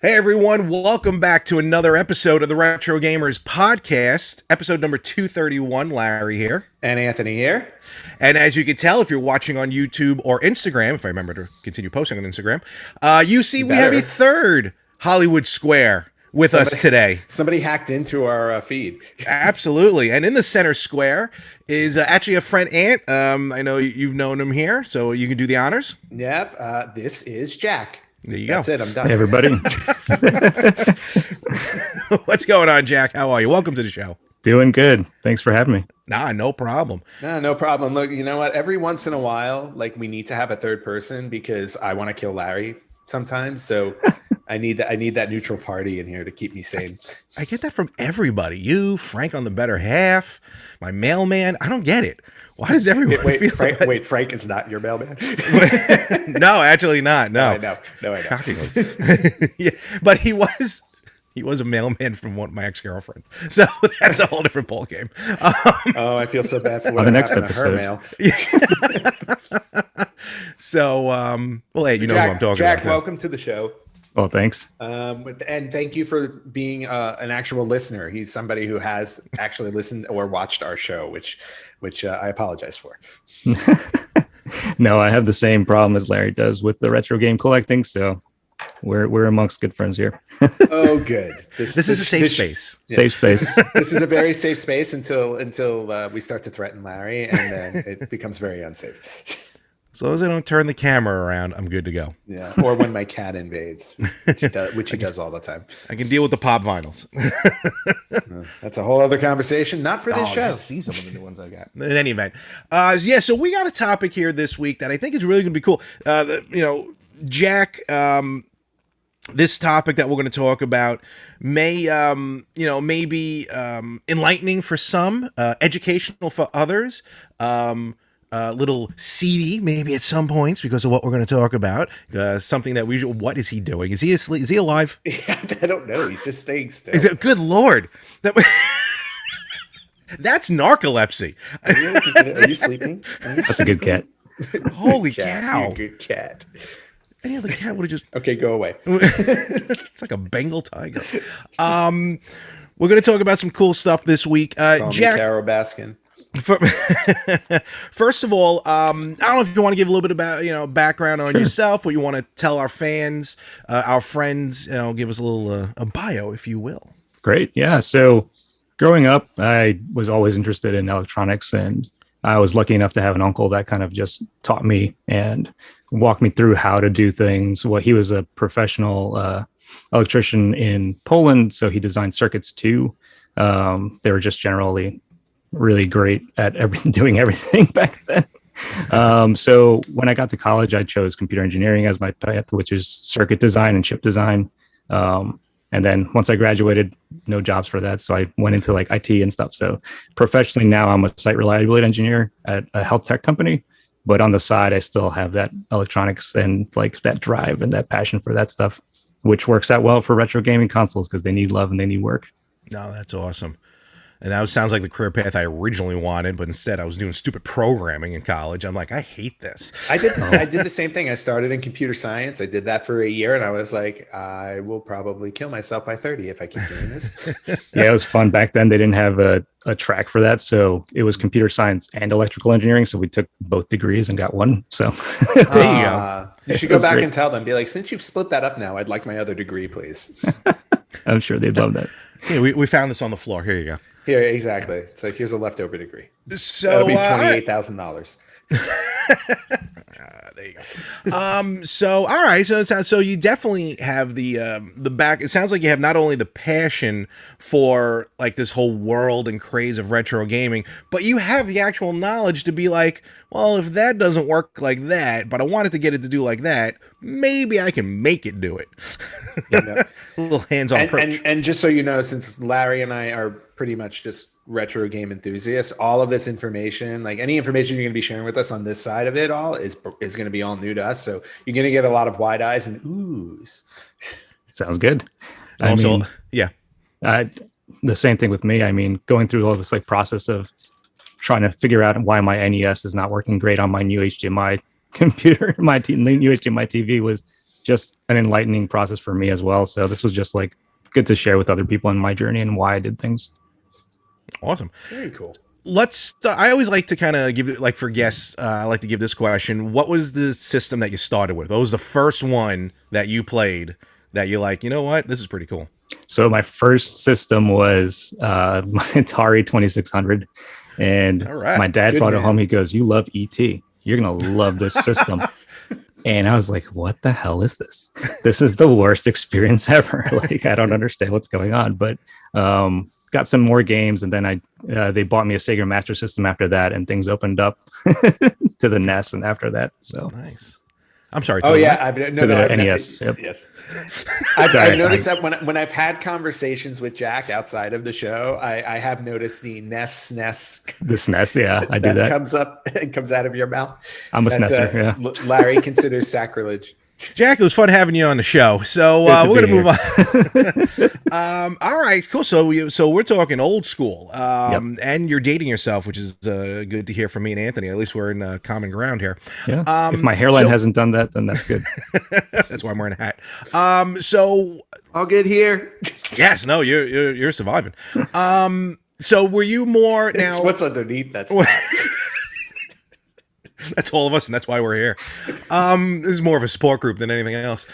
Hey everyone, welcome back to another episode of the Retro Gamers Podcast, episode number 231. Larry here. And Anthony here. And as you can tell, if you're watching on YouTube or Instagram, if I remember to continue posting on Instagram, you see we have a third Hollywood Square with us today. Somebody hacked into our feed. Absolutely. And in the center square is actually a friend, Ant. I know you've known him here, so you can do the honors. Yep. This is Jack. There you go. That's it. I'm done. Hey, everybody. What's going on, Jack? How are you? Welcome to the show. Doing good. Thanks for having me. Nah, no problem. No problem. Look, you know what? Every once in a while, like we need to have a third person because I want to kill Larry sometimes. So I need that neutral party in here to keep me sane. I get that from everybody. You, Frank on the better half, my mailman. I don't get it. Why does everyone feel Frank, like... Wait, Frank is not your mailman? No, actually not. No, I know. Shockingly. Yeah, but he was a mailman from my ex-girlfriend. So that's a whole different ballgame. Oh, I feel so bad for what the next happened to her episode. mail. So, well, hey, you know who I'm talking Jack, about. Jack, welcome to the show. Well, thanks. And thank you for being an actual listener. He's somebody who has actually listened or watched our show, which I apologize for. No, I have the same problem as Larry does with the retro game collecting, so we're amongst good friends here. Oh, good. This is a safe space. Yeah. Safe space. This is a very safe space until we start to threaten Larry, and then it becomes very unsafe. As long as I don't turn the camera around, I'm good to go. Yeah, or when my cat invades, which he does all the time. I can deal with the pop vinyls. That's a whole other conversation, not for this show. See some of the new ones I got. In any event, yeah. So we got a topic here this week that I think is really going to be cool. Jack, this topic that we're going to talk about may, be enlightening for some, educational for others. Little seedy maybe at some points because of what we're going to talk about. Something that what is he doing? Is he asleep? Is he alive? Yeah, I don't know. He's just staying still. Good Lord. That's narcolepsy. Are you sleeping? That's a good cat. Holy cat, cow. you're a good cat. Any other cat would have just... Okay, go away. It's like a Bengal tiger. We're going to talk about some cool stuff this week. Jack, Carol Baskin. First of all, I don't know if you want to give a little bit about background on yourself, or you want to tell our fans, our friends, give us a little a bio, if you will. Great, yeah. So, growing up, I was always interested in electronics, and I was lucky enough to have an uncle that kind of just taught me and walked me through how to do things. He was a professional electrician in Poland, so he designed circuits too. They were just generally really great at doing everything back then. So when I got to college, I chose computer engineering as my path, which is circuit design and chip design. And then once I graduated, no jobs for that. So I went into like IT and stuff. So professionally now I'm a site reliability engineer at a health tech company, but on the side, I still have that electronics and like that drive and that passion for that stuff, which works out well for retro gaming consoles because they need love and they need work. No, that's awesome. And that sounds like the career path I originally wanted, but instead I was doing stupid programming in college. I'm like, I hate this. I did the same thing. I started in computer science. I did that for a year, and I was like, I will probably kill myself by 30 if I keep doing this. Yeah, it was fun. Back then, they didn't have a track for that. So it was computer science and electrical engineering. So we took both degrees and got one. So there you go. You should go back and tell them, be like, since you've split that up now, I'd like my other degree, please. I'm sure they'd love that. Yeah, we found this on the floor. Here you go. Here, exactly. It's like, here's a leftover degree. So that'll be $28,000. There you go. So all right. So you definitely have the back. It sounds like you have not only the passion for like this whole world and craze of retro gaming, but you have the actual knowledge to be like, well, if that doesn't work like that, but I wanted to get it to do like that, maybe I can make it do it. Yeah. A little hands-on approach. And just so you know, since Larry and I are pretty much just retro game enthusiasts, all of this information, like any information you're going to be sharing with us on this side of it all is going to be all new to us. So you're going to get a lot of wide eyes and oohs. Sounds good. Also, yeah. The same thing with me. I mean, going through all this like process of trying to figure out why my NES is not working great on my new HDMI computer, new HDMI TV was just an enlightening process for me as well. So this was just like good to share with other people in my journey and why I did things. Awesome. Very cool. Let's. I always like to kind of give it, like for guests. I like to give this question: what was the system that you started with? What was the first one that you played that you're like, you know what, this is pretty cool? So my first system was my Atari 2600, and All right. my dad Good brought it man. home. He goes, "You love ET. You're gonna love this system." And I was like, "What the hell is this? This is the worst experience ever. Like, I don't understand what's going on." But got some more games, and then they bought me a Sega Master System after that, and things opened up to the NES. And after that, so Nice. I'm sorry. Oh Tony. yeah, I've to the NES. Yep. Yes, I've Sorry, noticed that when I've had conversations with Jack outside of the show, I have noticed the NES The SNES, yeah, I do that. comes up and comes out of your mouth. I'm a That, SNESer, yeah. Larry considers sacrilege. Jack, it was fun having you on the show. So Good to we're be gonna move on. All right, cool. So we're talking old school, and you're dating yourself, which is good to hear from me and Anthony. At least we're in common ground here. Yeah. If my hairline hasn't done that, then that's good. That's why I'm wearing a hat. So All good here. yes, no, you're surviving. So were you more It's now? what's underneath that stuff. That's all of us, and that's why we're here. This is more of a support group than anything else.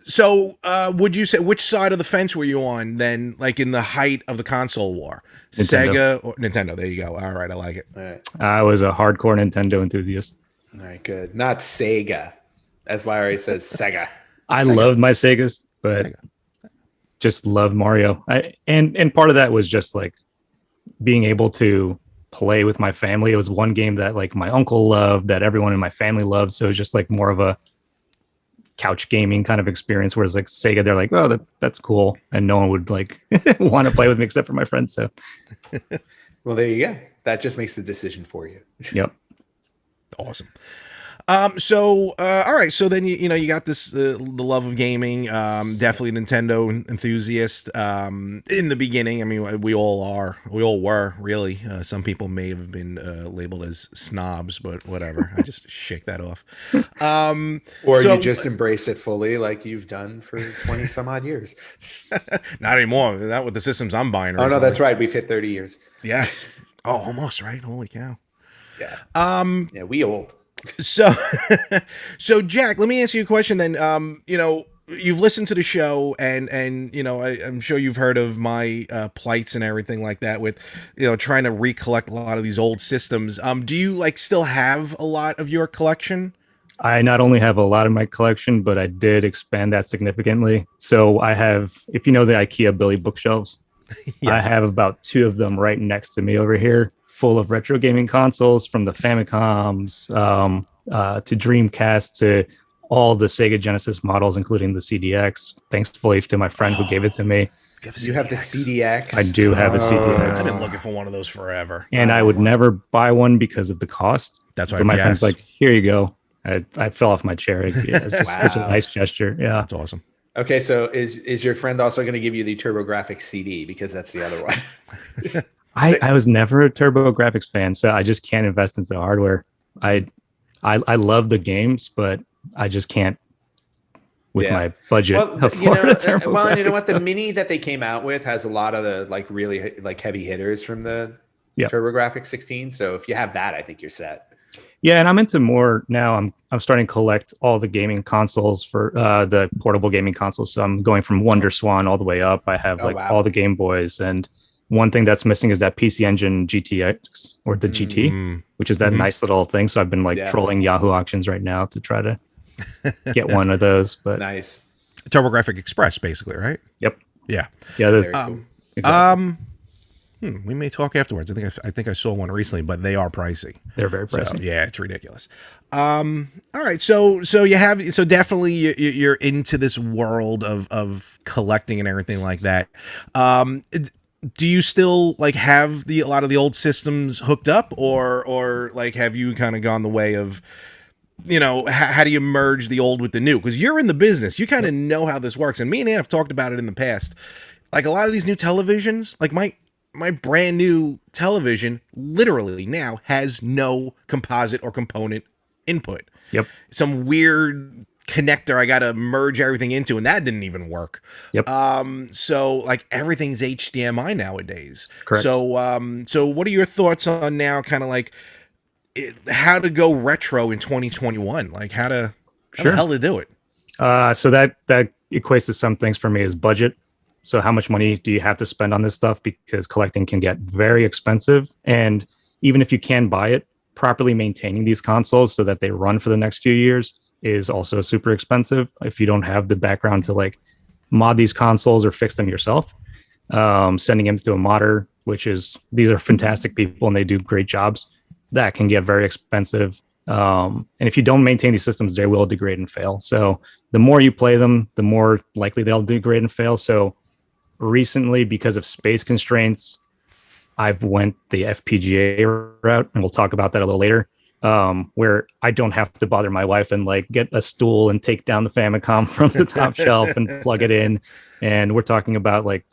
So, would you say which side of the fence were you on then? Like in the height of the console war, Nintendo. Sega or Nintendo? There you go. All right, I like it. All right. I was a hardcore Nintendo enthusiast. All right, good. Not Sega, as Larry says, Sega. I loved my Segas, but just loved Mario. And part of that was just like being able to play with my family. It was one game that like my uncle loved, that everyone in my family loved. So it was just like more of a couch gaming kind of experience. Whereas like Sega, they're like, oh, that's cool, and no one would like want to play with me except for my friends. So Well, there you go. That just makes the decision for you. yep. Awesome. So all right, so then you got this the love of gaming, definitely Nintendo enthusiast in the beginning. I mean, we all were really. Some people may have been labeled as snobs, but whatever. I just shake that off. Or So- you just embrace it fully like you've done for 20 some odd years. Not anymore. Not with the systems I'm buying. Oh, no, recently. that's right. We've hit 30 years. Yes. Oh, almost right. Holy cow. Yeah. Um, Yeah, we old. So, so Jack, let me ask you a question then. You've listened to the show, and I'm sure you've heard of my plights and everything like that with, trying to recollect a lot of these old systems. Do you like still have a lot of your collection? I not only have a lot in my collection, but I did expand that significantly. So I have, if you know the IKEA Billy bookshelves, I have about 2 of them right next to me over here, full of retro gaming consoles, from the Famicoms to Dreamcast to all the Sega Genesis models, including the CDX. Thankfully to my friend who gave it to me. You have the CDX. I do have a CDX. I've been looking for one of those forever. And I would never buy one because of the cost. That's why. But my yes. friend's like, here you go. I fell off my chair. It's just such a Wow. nice gesture. Yeah. That's awesome. Okay, so is your friend also going to give you the TurboGrafx CD, because that's the other one? I was never a TurboGrafx fan, so I just can't invest into the hardware. I love the games, but I just can't with Yeah. my budget. Well, afford you know, a TurboGrafx well, you know what? The stuff. mini that they came out with has a lot of the like really like heavy hitters from the Yep. TurboGrafx 16. So if you have that, I think you're set. Yeah, and I'm into more now. I'm starting to collect all the gaming consoles for the portable gaming consoles. So I'm going from WonderSwan all the way up. I have Oh, like wow. all the Game Boys, and one thing that's missing is that PC Engine GTX or the GT, Mm. which is that Mhm. nice little thing. So I've been like Yeah. trolling Yahoo auctions right now to try to get one of those. But Nice. TurboGrafx Express, basically, right? yep, Yeah. yeah, Very cool. exactly. We may talk afterwards. I think I saw one recently, but they are pricey. They're very So, pricey. yeah, it's ridiculous. All right, so definitely you're into this world of collecting and everything like that. Do you still like have a lot of the old systems hooked up, or like have you kind of gone the way of, how do you merge the old with the new? Because you're in the business, you kind of know how this works. And me and Ann have talked about it in the past. Like a lot of these new televisions, like my my brand new television literally now has no composite or component input. Yep. Some weird connector I got to merge everything into, and that didn't even work. Yep. So like everything's HDMI nowadays. Correct. So what are your thoughts on now, kind of like how to go retro in 2021? Like how the hell to do it? So that equates to some things for me as budget. So how much money do you have to spend on this stuff? Because collecting can get very expensive. And even if you can buy it, properly maintaining these consoles so that they run for the next few years is also super expensive if you don't have the background to like mod these consoles or fix them yourself. Sending them to a modder, these are fantastic people and they do great jobs. That can get very expensive. And if you don't maintain these systems, they will degrade and fail. So the more you play them, the more likely they'll degrade and fail. So recently, because of space constraints, I've went the FPGA route, and we'll talk about that a little later, where I don't have to bother my wife and like get a stool and take down the Famicom from the top shelf and plug it in. And we're talking about like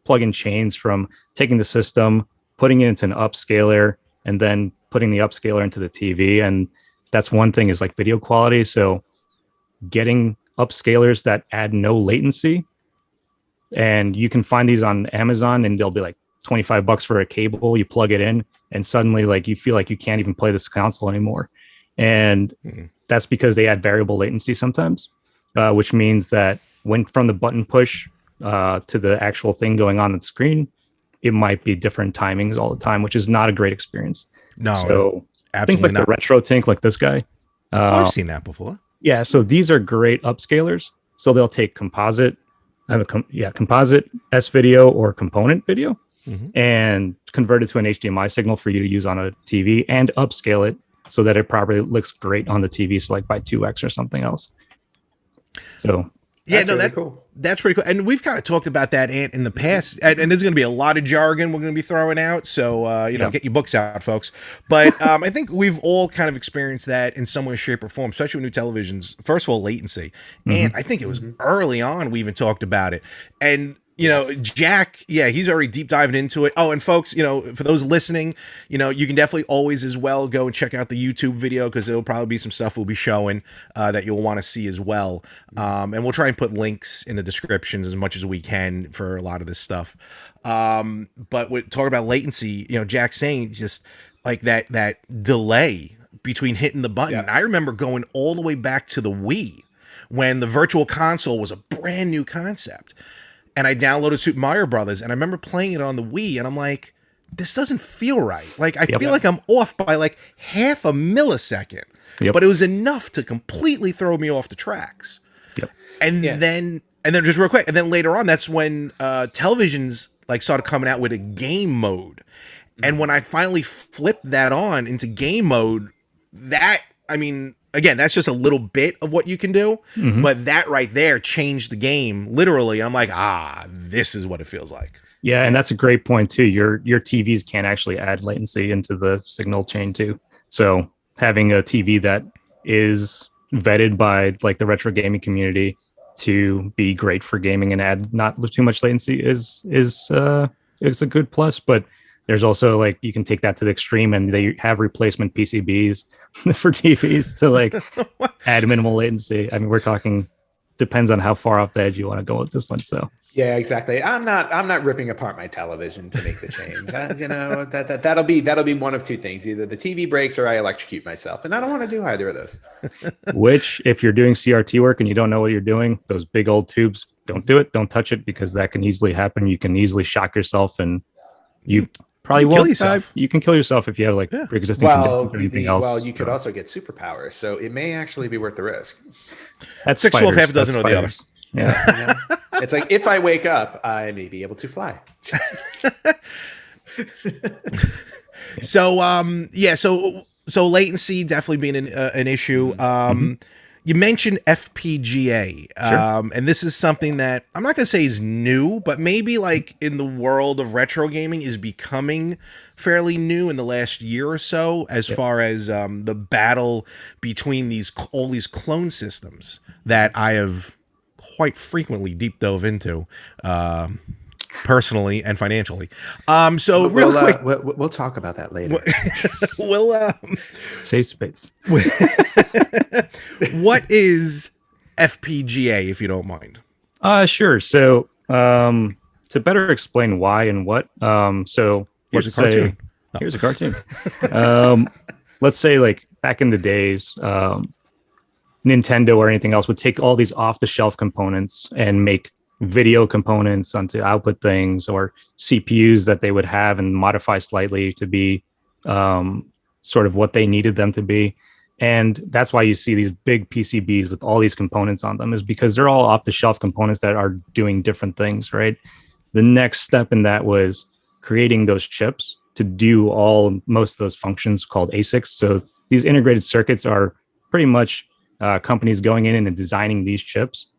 plug-in chains from taking the system, putting it into an upscaler, and then putting the upscaler into the TV. And that's one thing is like video quality. So getting upscalers that add no latency, and you can find these on Amazon and they'll be like $25 for a cable. You plug it in and suddenly like you feel like you can't even play this console anymore. And that's because they add variable latency sometimes, which means that when from the button push to the actual thing going on the screen, it might be different timings all the time, which is not a great experience. No, so absolutely things like not. the retro tank, like this guy. I've seen that before. Yeah, so these are great upscalers. So they'll take composite S video or component video and convert it to an HDMI signal for you to use on a TV and upscale it so that it probably looks great on the TV. So like by 2x or something else. So yeah, that's really cool. That's pretty cool. And we've kind of talked about that in the past. And there's going to be a lot of jargon we're going to be throwing out. So, get your books out, folks. But I think we've all kind of experienced that in some way, shape, or form, especially with new televisions. First of all, latency. And I think it was early on we even talked about it. And Jack, he's already deep diving into it. Oh, and folks, for those listening, you can definitely always as well go and check out the YouTube video because there'll probably be some stuff we'll be showing that you'll want to see as well. And we'll try and put links in the descriptions as much as we can for a lot of this stuff. But we talk about latency, Jack's saying just like that delay between hitting the button. Yeah. I remember going all the way back to the Wii when the Virtual Console was a brand new concept. And I downloaded Super Mario Brothers, and I remember playing it on the Wii, and I'm like, this doesn't feel right. Like, I feel like I'm off by like half a millisecond. But it was enough to completely throw me off the tracks. And then just real quick, and then later on, that's when televisions like started coming out with a game mode. And when I finally flipped that on into game mode, again, that's just a little bit of what you can do, but that right there changed the game. Literally, I'm like, this is what it feels like. Yeah, and that's a great point too. Your TVs can actually add latency into the signal chain too. So having a TV that is vetted by like the retro gaming community to be great for gaming and add not too much latency is a good plus. But there's also like you can take that to the extreme, and they have replacement PCBs for TVs to like add minimal latency. I mean, we're talking depends on how far off the edge you want to go with this one. So yeah, exactly. I'm not ripping apart my television to make the change. That'll be one of two things: either the TV breaks or I electrocute myself, and I don't want to do either of those. Which, if you're doing CRT work and you don't know what you're doing, those big old tubes, don't do it. Don't touch it because that can easily happen. You can easily shock yourself, and you probably won't kill yourself. You can kill yourself if you have like pre-existing conditions or anything else. Well, you could also get superpowers, so it may actually be worth the risk. That's 6 12 half a dozen or the other. Yeah. It's like if I wake up, I may be able to fly. So latency definitely being an issue. You mentioned FPGA, and this is something that I'm not gonna say is new, but maybe like in the world of retro gaming is becoming fairly new in the last year or so, as far as the battle between all these clone systems that I have quite frequently deep dove into. personally and financially. So real quick, we'll talk about that later. we'll Safe space. what is FPGA, if you don't mind? Sure. So, to better explain why and what, so Here's let's a cartoon. say, here's a cartoon. um, let's say like back in the days, Nintendo or anything else would take all these off-the-shelf components and make video components onto output things, or CPUs that they would have and modify slightly to be sort of what they needed them to be. And that's why you see these big PCBs with all these components on them, is because they're all off-the-shelf components that are doing different things, right? The next step in that was creating those chips to do most of those functions, called ASICs. So these integrated circuits are pretty much companies going in and designing these chips,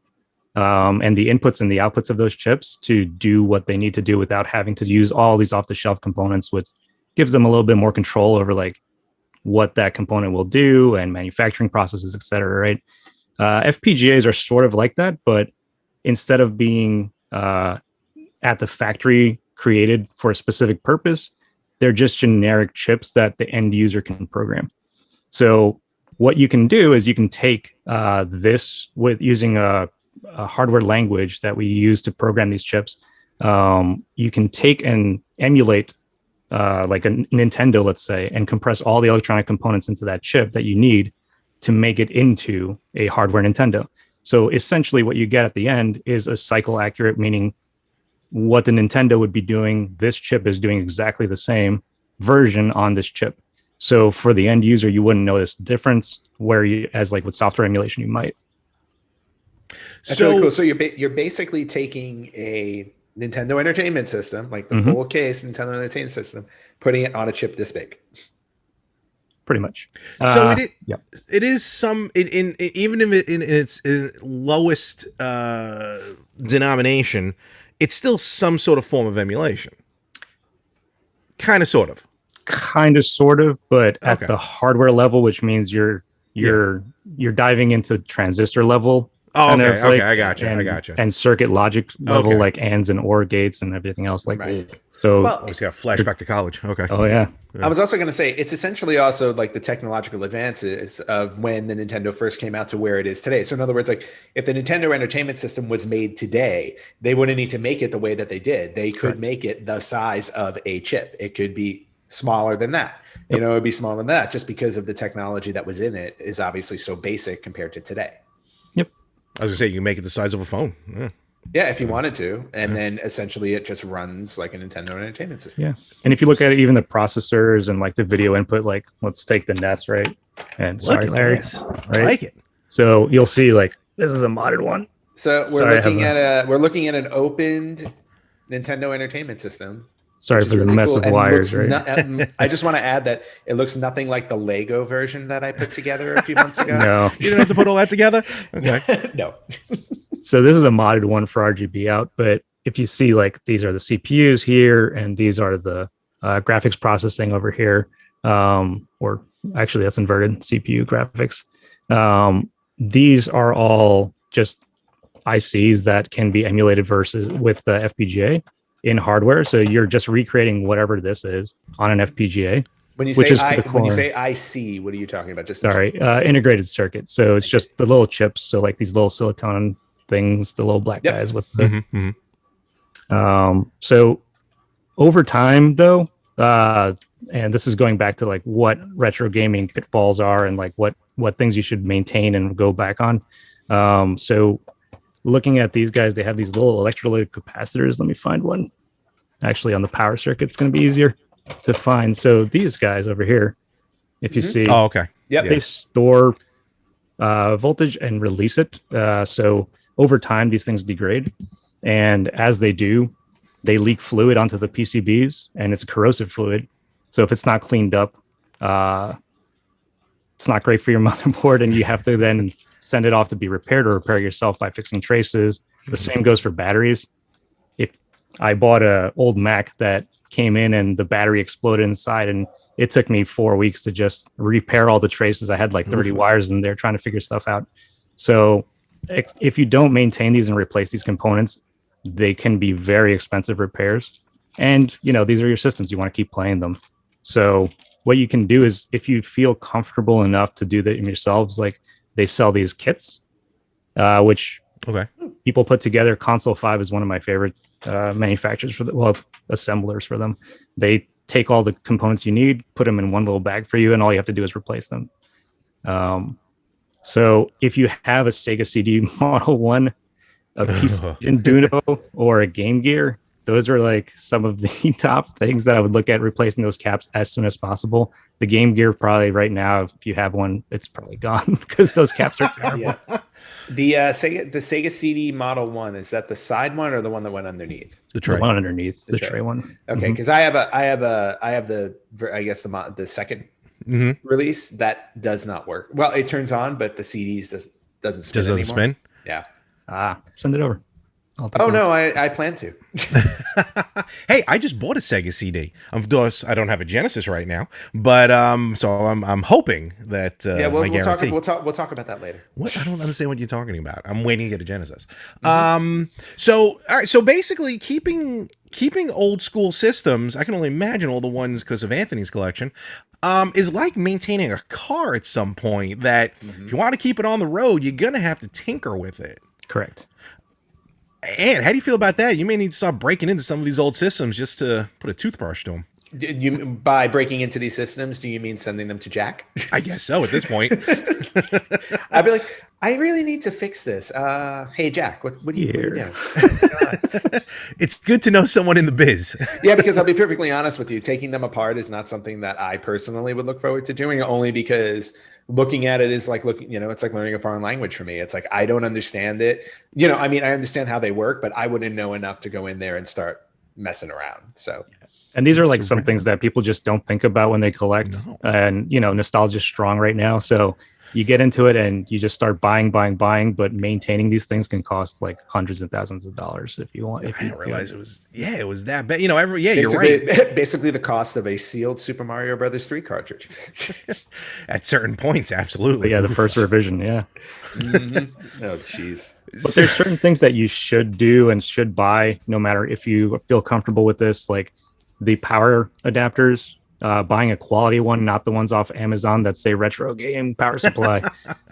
and the inputs and the outputs of those chips to do what they need to do without having to use all these off-the-shelf components, which gives them a little bit more control over like what that component will do and manufacturing processes, et cetera, right? FPGAs are sort of like that, but instead of being at the factory created for a specific purpose, they're just generic chips that the end user can program. So what you can do is you can take this with using a hardware language that we use to program these chips. You can take and emulate like a Nintendo, let's say, and compress all the electronic components into that chip that you need to make it into a hardware Nintendo. So essentially what you get at the end is a cycle accurate, meaning what the Nintendo would be doing, this chip is doing exactly the same version on this chip. So for the end user, you wouldn't notice difference, where you, as like with software emulation, you might. That's really cool. So you're basically taking a Nintendo Entertainment System, like the full case Nintendo Entertainment System, putting it on a chip this big. Pretty much. So it is some in even if it in its lowest denomination, it's still some sort of form of emulation. Kind of, sort of, but at the hardware level, which means you're diving into transistor level. Oh, okay, I got you. And circuit logic level, like ANDs and OR gates and everything else like that. So always got flashback to college. Okay. Oh yeah. I was also going to say it's essentially also like the technological advances of when the Nintendo first came out to where it is today. So in other words, like if the Nintendo Entertainment System was made today, they wouldn't need to make it the way that they did. They could make it the size of a chip. It could be smaller than that. You know, it'd be smaller than that, just because of the technology that was in it is obviously so basic compared to today. Yep. I was gonna say you can make it the size of a phone. Yeah, if you wanted to. And then essentially it just runs like a Nintendo Entertainment System. Yeah. And if you look at it, even the processors and like the video input, like let's take the NES, right? And sorry, Larry. Right? I like it. So you'll see like this is a modded one. So we're looking at an opened Nintendo Entertainment System. Sorry for the really mess of wires, right? I just want to add that it looks nothing like the Lego version that I put together a few months ago. No. You didn't have to put all that together? Okay. No. So this is a modded one for RGB out, but if you see like these are the CPUs here and these are the graphics processing over here, or actually that's inverted CPU graphics. These are all just ICs that can be emulated versus with the FPGA in hardware. So you're just recreating whatever this is on an FPGA. When you say IC, what are you talking about? Just integrated circuit. So it's just the little chips. So like these little silicon things, the little black guys with the. So over time, though, and this is going back to like what retro gaming pitfalls are and like what things you should maintain and go back on. So looking at these guys, they have these little electrolytic capacitors. Let me find one. Actually, on the power circuit, it's going to be easier to find. So these guys over here, if you see, they store voltage and release it. So over time, these things degrade, and as they do, they leak fluid onto the PCBs, and it's a corrosive fluid. So if it's not cleaned up, it's not great for your motherboard, and you have to then send it off to be repaired or repair yourself by fixing traces. The same goes for batteries. If I bought an old Mac that came in and the battery exploded inside, and it took me 4 weeks to just repair all the traces. I had like 30 wires in there trying to figure stuff out. So if you don't maintain these and replace these components, they can be very expensive repairs. And, these are your systems. You want to keep playing them. So what you can do is, if you feel comfortable enough to do that yourselves, like they sell these kits, which Okay. people put together. Console 5 is one of my favorite manufacturers for assemblers for them. They take all the components you need, put them in one little bag for you, and all you have to do is replace them. So if you have a Sega CD Model 1, a PC Duno, or a Game Gear, those are like some of the top things that I would look at replacing those caps as soon as possible. The Game Gear, probably right now, if you have one, it's probably gone because those caps are terrible. Yeah. The Sega CD Model 1, is that the side one or the one that went underneath? The tray. The one underneath, the tray one. Okay, because I have the second release that does not work. Well, it turns on, but the CDs doesn't spin anymore. Spin? Yeah. Send it over. Oh no, I plan to. Hey, I just bought a Sega CD. Of course, I don't have a Genesis right now, but so I'm hoping that we'll talk about that later. What? I don't understand what you're talking about. I'm waiting to get a Genesis. So all right, so basically keeping old school systems, I can only imagine all the ones because of Anthony's collection, is like maintaining a car at some point that if you want to keep it on the road, you're gonna have to tinker with it. Correct. And how do you feel about that? You may need to start breaking into some of these old systems just to put a toothbrush to them. By breaking into these systems, do you mean sending them to Jack? I guess so at this point. I'd be like, I really need to fix this. Hey, Jack, what are you doing? It's good to know someone in the biz. Yeah, because I'll be perfectly honest with you. Taking them apart is not something that I personally would look forward to doing, only because looking at it is like it's like learning a foreign language for me. It's like, I don't understand it. I understand how they work, but I wouldn't know enough to go in there and start messing around. So. And these are like some things that people just don't think about when they collect. No. And, nostalgia is strong right now. So you get into it and you just start buying, but maintaining these things can cost like hundreds of thousands of dollars if you want. I didn't realize it was that bad. You're right. Basically the cost of a sealed Super Mario Brothers 3 cartridge. At certain points, absolutely. But yeah, the first revision, yeah. Oh, jeez. But there's certain things that you should do and should buy, no matter if you feel comfortable with this, like the power adapters. Buying a quality one, not the ones off Amazon that say retro game power supply.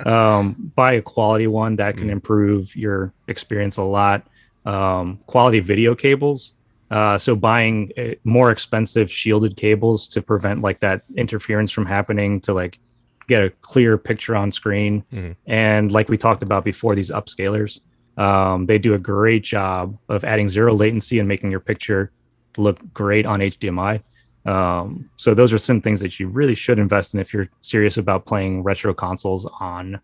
Buy a quality one that can improve your experience a lot. Quality video cables. So buying more expensive shielded cables to prevent like that interference from happening, to like get a clear picture on screen. And like we talked about before, these upscalers, they do a great job of adding zero latency and making your picture look great on HDMI. So those are some things that you really should invest in if you're serious about playing retro consoles on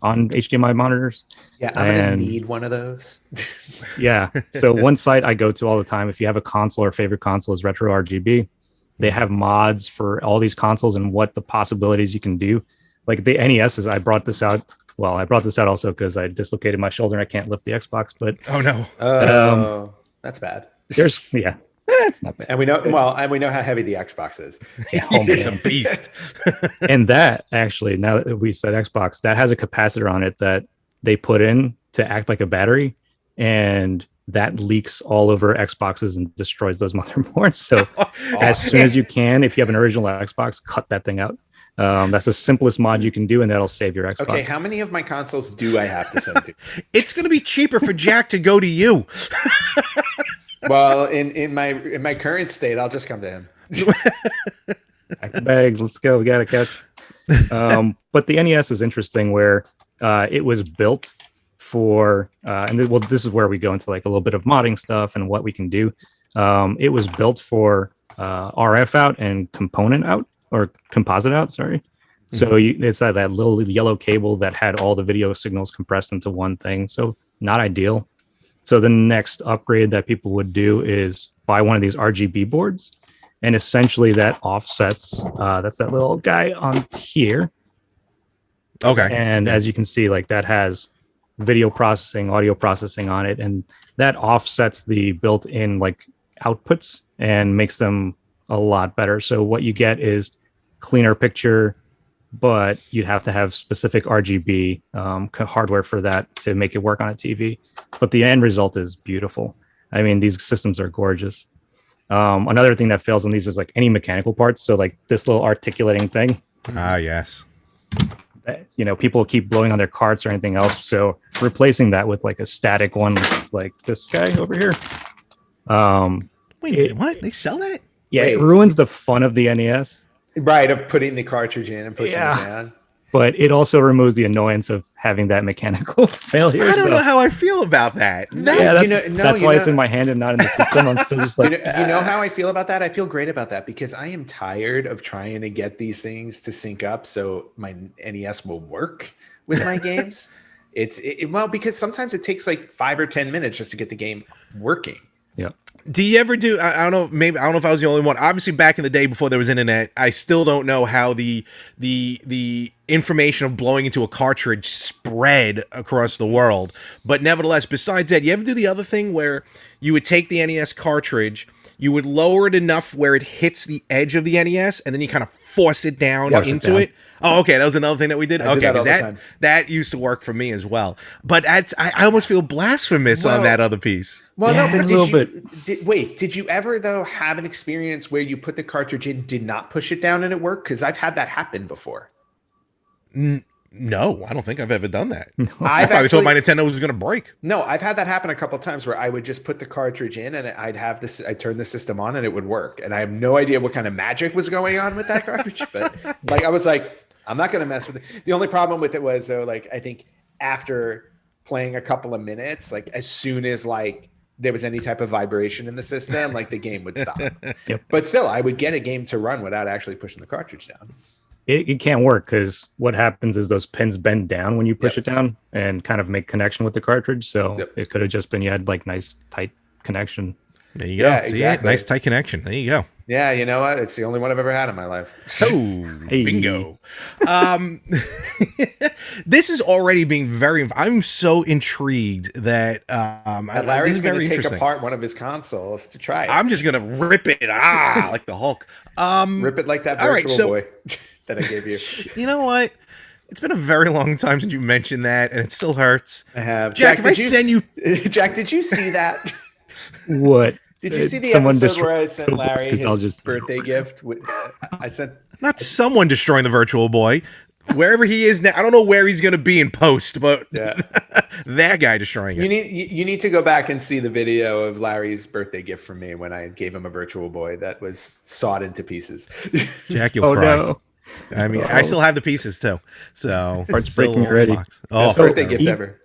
HDMI monitors. Yeah, I'm gonna need one of those. Yeah. So one site I go to all the time, if you have a console or favorite console, is Retro RGB. They have mods for all these consoles and what the possibilities you can do. Like the NESs, I brought this out. Well, I brought this out also because I dislocated my shoulder and I can't lift the Xbox. But oh no, that's bad. It's not bad. And we know how heavy the Xbox is. Yeah, it's a beast. And that actually, now that we said Xbox, that has a capacitor on it that they put in to act like a battery, and that leaks all over Xboxes and destroys those motherboards. So as soon as you can, if you have an original Xbox, cut that thing out. That's the simplest mod you can do, and that'll save your Xbox. Okay, how many of my consoles do I have to send to? It's going to be cheaper for Jack to go to you. Well, in my current state, I'll just come to him. Pack the bags, let's go. We got to catch. But the NES is interesting, where it was built for, this is where we go into like a little bit of modding stuff and what we can do. It was built for RF out and component out, or composite out. Sorry. So it's that little yellow cable that had all the video signals compressed into one thing. So not ideal. So the next upgrade that people would do is buy one of these RGB boards, and essentially that offsets. That's that little guy on here. Okay. And as you can see, like that has video processing, audio processing on it, and that offsets the built-in like outputs and makes them a lot better. So what you get is cleaner picture, but you'd have to have specific RGB hardware for that to make it work on a TV. But the end result is beautiful. I mean, these systems are gorgeous. Another thing that fails on these is like any mechanical parts. So like this little articulating thing, Ah, yes. people keep blowing on their carts or anything else. So replacing that with like a static one, like this guy over here. Wait a minute, what? They sell that? Yeah, Wait. it ruins the fun of the NES. Right, of putting the cartridge in and pushing it Yeah. down. But it also removes the annoyance of having that mechanical failure. I don't know how I feel about that. That's why it's in my hand and not in the system. I'm still just like, you know how I feel about that? I feel great about that because I am tired of trying to get these things to sync up so my NES will work with my games. Well, because sometimes it takes like 5 or 10 minutes just to get the game working. yeah. Do you ever do? I don't know. Maybe I don't know if I was the only one. Obviously, back in the day before there was internet, I still don't know how the information of blowing into a cartridge spread across the world. But nevertheless, besides that, you ever do the other thing where you would take the NES cartridge, you would lower it enough where it hits the edge of the NES, and then you kind of force it down into it. Oh, okay. That was another thing that we did. I did that all the because time. that used to work for me as well. But I almost feel blasphemous on that other piece. Well, Yeah, no, but a little bit. did you ever though have an experience where you put the cartridge in, did not push it down and it worked? Because I've had that happen before. No, I don't think I've ever done that. I I probably thought my Nintendo was going to break. No, I've had that happen a couple of times where I would just put the cartridge in and I'd turn the system on and it would work. And I have no idea what kind of magic was going on with that cartridge, but like I was like, I'm not going to mess with it. The only problem with it was though, like I think after playing a couple of minutes, like as soon as like there was any type of vibration in the system, like the game would stop. Yep. But still, I would get a game to run without actually pushing the cartridge down. It can't work because what happens is those pins bend down when you push it down and kind of make connection with the cartridge. So it could have just been you had like nice tight connection. There you go. Yeah, See exactly. it? Nice tight connection. There you go. Yeah, you know what? It's the only one I've ever had in my life. Oh, Hey. bingo. This is already being very. I'm so intrigued that And this Larry's is going very to take interesting. apart one of his consoles to try it. I'm just gonna rip it, like the Hulk. Rip it like that all right, virtual so- boy that I gave you. You know what? It's been a very long time since you mentioned that, and it still hurts. I have. Jack, if I did you- send you, Jack, did you see that? What? Did you see the Someone episode where I destroyed sent Larry because I'll his just- birthday gift? I sent. not someone destroying the Virtual Boy, wherever he is now. I don't know where he's gonna be in post, but Yeah. that guy destroying it. You need to go back and see the video of Larry's birthday gift from me when I gave him a Virtual Boy that was sawed into pieces. Jack, you'll Oh cry. no. I mean, I still have the pieces too. So Heart's still breaking in the already. box. Oh, Best birthday terrible. gift ever.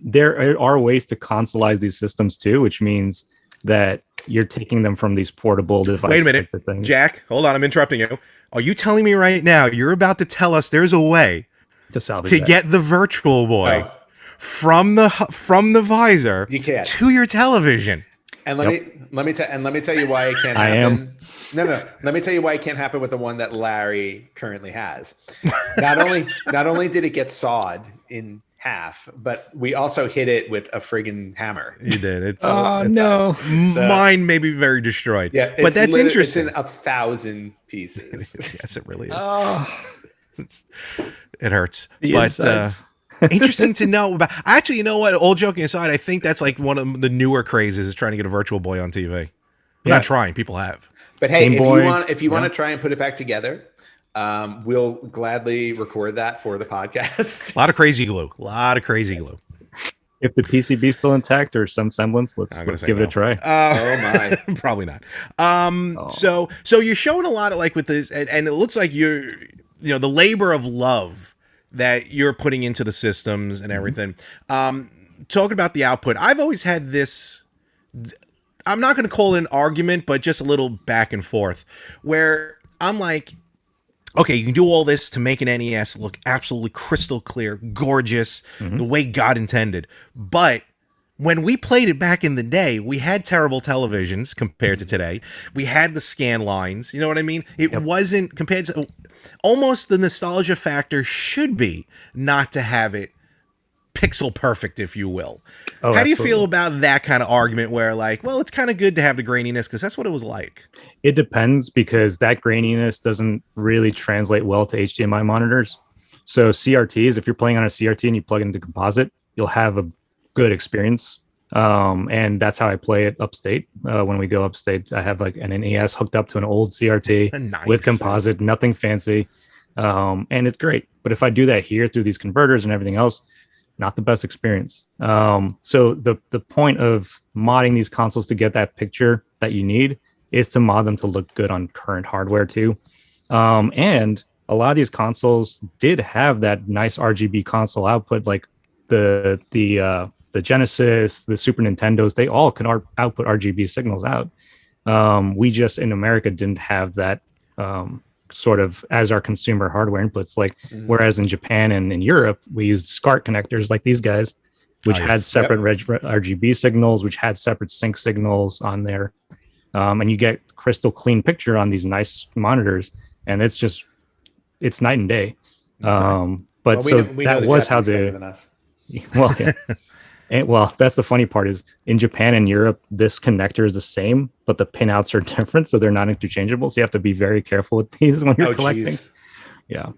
There are ways to consoleize these systems too, which means that you're taking them from these portable devices. Wait a minute, type of things Jack. Hold on, I'm interrupting you. Are you telling me right now you're about to tell us there's a way to salvage to that. get the Virtual Boy Oh. from the visor You can't. to your television? And let me tell you why it can't happen. I am. No. Let me tell you why it can't happen with the one that Larry currently has. Not only did it get sawed in half, but we also hit it with a friggin' hammer. You did. It's Oh it's- no. Mine may be very destroyed. Yeah, but that's interesting. It's in 1,000 pieces. Yes, it really is. Oh, It hurts. the but insides. interesting to know about. Actually, you know what? All joking aside, I think that's like one of the newer crazes is trying to get a Virtual Boy on TV. I'm Yeah. not trying. People have. But hey, Game if Boy, you want to try and put it back together, we'll gladly record that for the podcast. A lot of crazy glue. A lot of crazy glue. If the PCB's still intact or some semblance, I'm gonna let's say give it no. a try. Oh my. Probably not. Oh. So you're showing a lot of like with this, and it looks like the labor of love that you're putting into the systems and everything. Talking about the output, I've always had this. I'm not going to call it an argument, but just a little back and forth where I'm like, okay, you can do all this to make an NES look absolutely crystal clear, gorgeous, the way God intended. But when we played it back in the day, we had terrible televisions compared to today. We had the scan lines. You know what I mean? It wasn't compared to almost the nostalgia factor should be not to have it pixel perfect, if you will. Oh, How do you feel absolutely. about that kind of argument where like, well, it's kind of good to have the graininess because that's what it was like? It depends because that graininess doesn't really translate well to HDMI monitors. So CRTs, if you're playing on a CRT and you plug it into composite, you'll have a good experience. And that's how I play it upstate. When we go upstate, I have like an NES hooked up to an old CRT with Nice. composite, nothing fancy, and it's great. But if I do that here through these converters and everything else, not the best experience. So the point of modding these consoles to get that picture that you need is to mod them to look good on current hardware too. And a lot of these consoles did have that nice RGB console output, like the Genesis, the Super Nintendos. They all can output RGB signals out. We just in America didn't have that sort of as our consumer hardware inputs. Like whereas in Japan and in Europe, we used SCART connectors like these guys, which had separate RGB signals, which had separate sync signals on there. And you get crystal clean picture on these nice monitors, and it's night and day. But well, we know that the was how Japanese better than us. well, yeah. And well, that's the funny part is in Japan and Europe, this connector is the same, but the pinouts are different, so they're not interchangeable. So you have to be very careful with these when you're collecting. Geez. Yeah.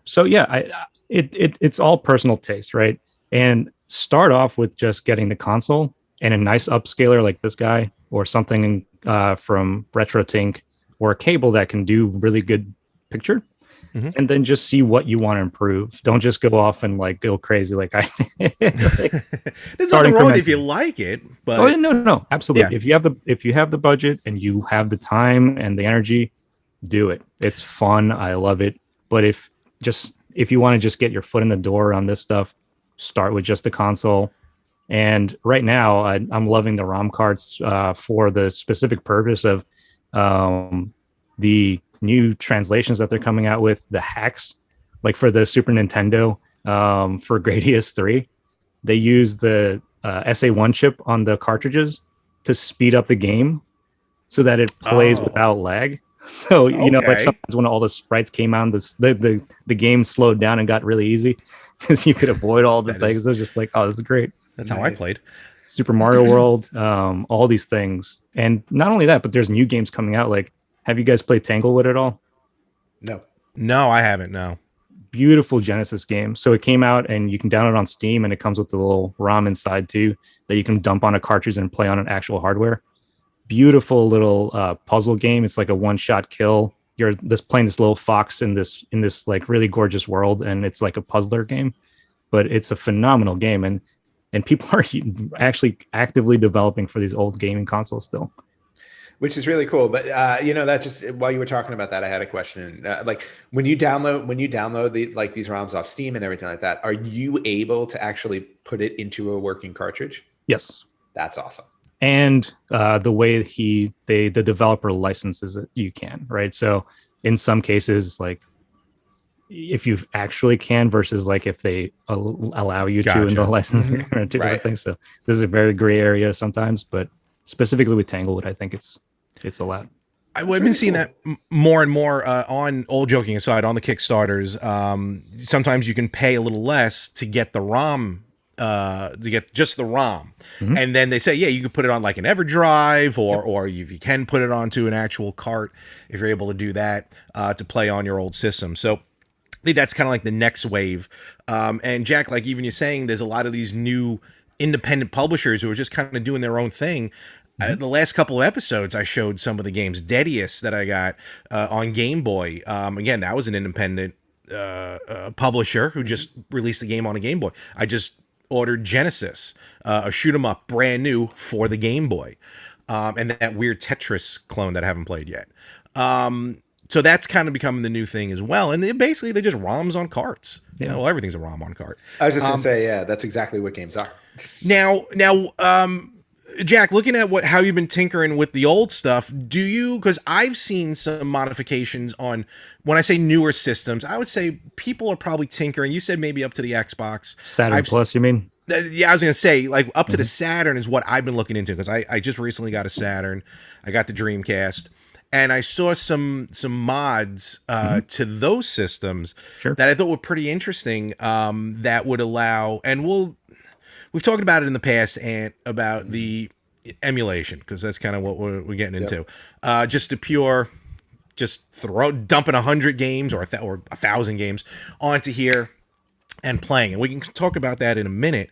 So yeah, it's all personal taste, right? And start off with just getting the console and a nice upscaler like this guy, or something from RetroTink, or a cable that can do really good picture. And then just see what you want to improve. Don't just go off and like go crazy like I did. There's nothing wrong with it if you like it, but no, absolutely. Yeah. If you have the budget and you have the time and the energy, do it. It's fun. I love it. But if you want to just get your foot in the door on this stuff, start with just the console. And right now, I'm loving the ROM cards for the specific purpose of the new translations that they're coming out with, the hacks. Like for the Super Nintendo, for Gradius 3, they use the SA1 chip on the cartridges to speed up the game so that it plays without lag. So, like sometimes when all the sprites came out, the game slowed down and got really easy because you could avoid all the things. It was just like, oh, this is great. That's how I played. Super Mario World, all these things. And not only that, but there's new games coming out. Like, have you guys played Tanglewood at all? No, I haven't. No. Beautiful Genesis game. So it came out and you can download it on Steam, and it comes with the little ROM inside too that you can dump on a cartridge and play on an actual hardware. Beautiful little puzzle game. It's like a one-shot kill. You're playing this little fox in this like really gorgeous world, and it's like a puzzler game, but it's a phenomenal game, and people are actually actively developing for these old gaming consoles still. Which is really cool. But that just while you were talking about that, I had a question. Like when you download these ROMs off Steam and everything like that, are you able to actually put it into a working cartridge? Yes. That's awesome. And the way the developer licenses it, you can, right? So in some cases, like if you actually can versus like if they allow you to in the license or two different things. So this is a very gray area sometimes, but specifically with Tanglewood, I think it's allowed. I've been seeing that more and more on, all joking aside, on the Kickstarters. Sometimes you can pay a little less to get the ROM, to get just the ROM. And then they say, yeah, you can put it on like an EverDrive, or if you can put it onto an actual cart, if you're able to do that, to play on your old system. So I think that's kind of like the next wave. And Jack, like even you're saying, there's a lot of these new independent publishers who are just kind of doing their own thing. The last couple of episodes, I showed some of the games. Dedius that I got on Game Boy. Again, that was an independent publisher who just released the game on a Game Boy. I just ordered Genesis, a shoot 'em up, brand new for the Game Boy, and that weird Tetris clone that I haven't played yet. So that's kind of becoming the new thing as well. And they're just ROMs on carts. Yeah. Well, everything's a ROM on cart. I was just going to say, yeah, that's exactly what games are. Now, Jack, looking at how you've been tinkering with the old stuff, because I've seen some modifications on, when I say newer systems, I would say people are probably tinkering. You said maybe up to the Xbox. Saturn Plus, you mean? Yeah, I was going to say, like, up to the Saturn is what I've been looking into, because I just recently got a Saturn. I got the Dreamcast. and I saw some mods to those systems Sure. that I thought were pretty interesting. That would allow, and we've talked about it in the past, and about the emulation, because that's kind of what we're getting into. Just a pure, just dumping 100 games or 1,000 games onto here and playing, and we can talk about that in a minute.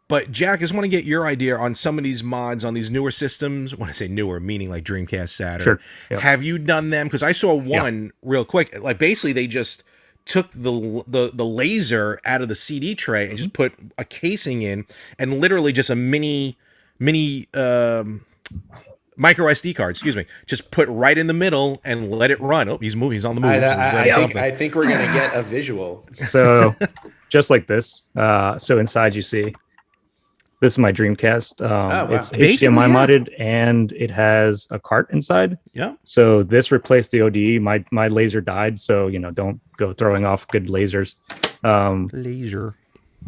But Jack, I just want to get your idea on some of these mods on these newer systems. When I say newer, meaning like Dreamcast, Saturn. Sure. Yep. Have you done them? Because I saw one real quick. Like basically, they just took the laser out of the CD tray and just put a casing in, and literally just a mini micro SD card. Excuse me. Just put right in the middle and let it run. Oh, he's moving. He's on the move. I think we're gonna get a visual. So just like this. So inside you see. This is my Dreamcast. Wow. It's Basically, HDMI modded, and it has a cart inside. Yeah. So this replaced the ODE. My laser died, so don't go throwing off good lasers. Laser.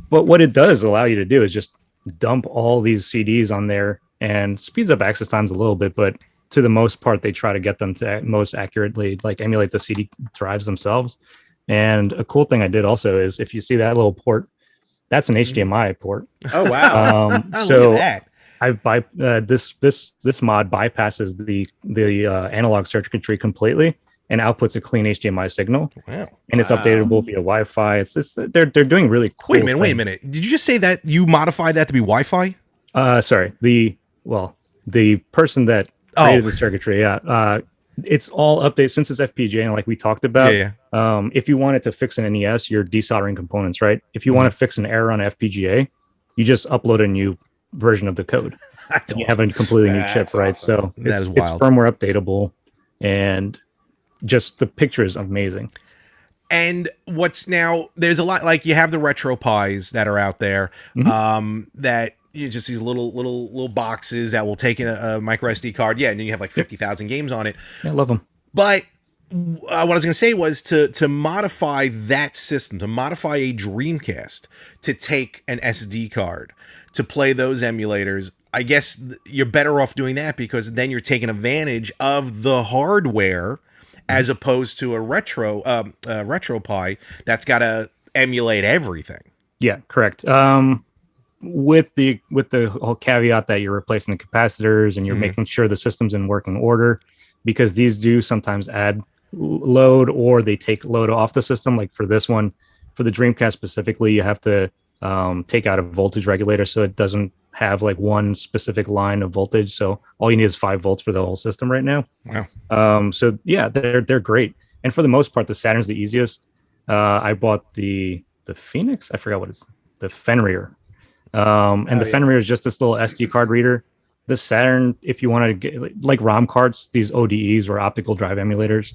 But what it does allow you to do is just dump all these CDs on there, and speeds up access times a little bit. But to the most part, they try to get them to most accurately like emulate the CD drives themselves. And a cool thing I did also is if you see that little port. That's an HDMI port. Oh wow! Look So at that. This mod bypasses the analog circuitry completely and outputs a clean HDMI signal. Wow. And it's updatable via Wi-Fi. They're doing really cool. Wait a minute. Did you just say that you modified that to be Wi-Fi? Sorry. The person that created the circuitry. It's all updated since it's FPGA, and like we talked about. If you wanted to fix an NES, you're desoldering components, right? If you want to fix an error on FPGA, you just upload a new version of the code. You have a completely new chip, right? Awesome. So it's firmware updatable, and just the picture is amazing. And what's now, there's a lot, like you have the retro pies that are out there, that you just these little boxes that will take in a micro SD card. Yeah, and then you have like 50,000 games on it. I love them. But what I was going to say was to modify that system, to modify a Dreamcast, to take an SD card, to play those emulators. I guess you're better off doing that, because then you're taking advantage of the hardware, as opposed to a retro Pi that's got to emulate everything. Yeah, correct. With the whole caveat that you're replacing the capacitors and you're making sure the system's in working order, because these do sometimes add load or they take load off the system. Like for this one, for the Dreamcast specifically, you have to take out a voltage regulator so it doesn't have like one specific line of voltage. So all you need is 5 volts for the whole system right now. Wow. So yeah, they're great. And for the most part, the Saturn's the easiest. I bought the Phoenix. I forgot what it's the Fenrir. And the Fenrir is just this little SD card reader. The Saturn, if you want to get like ROM cards, these ODEs or optical drive emulators,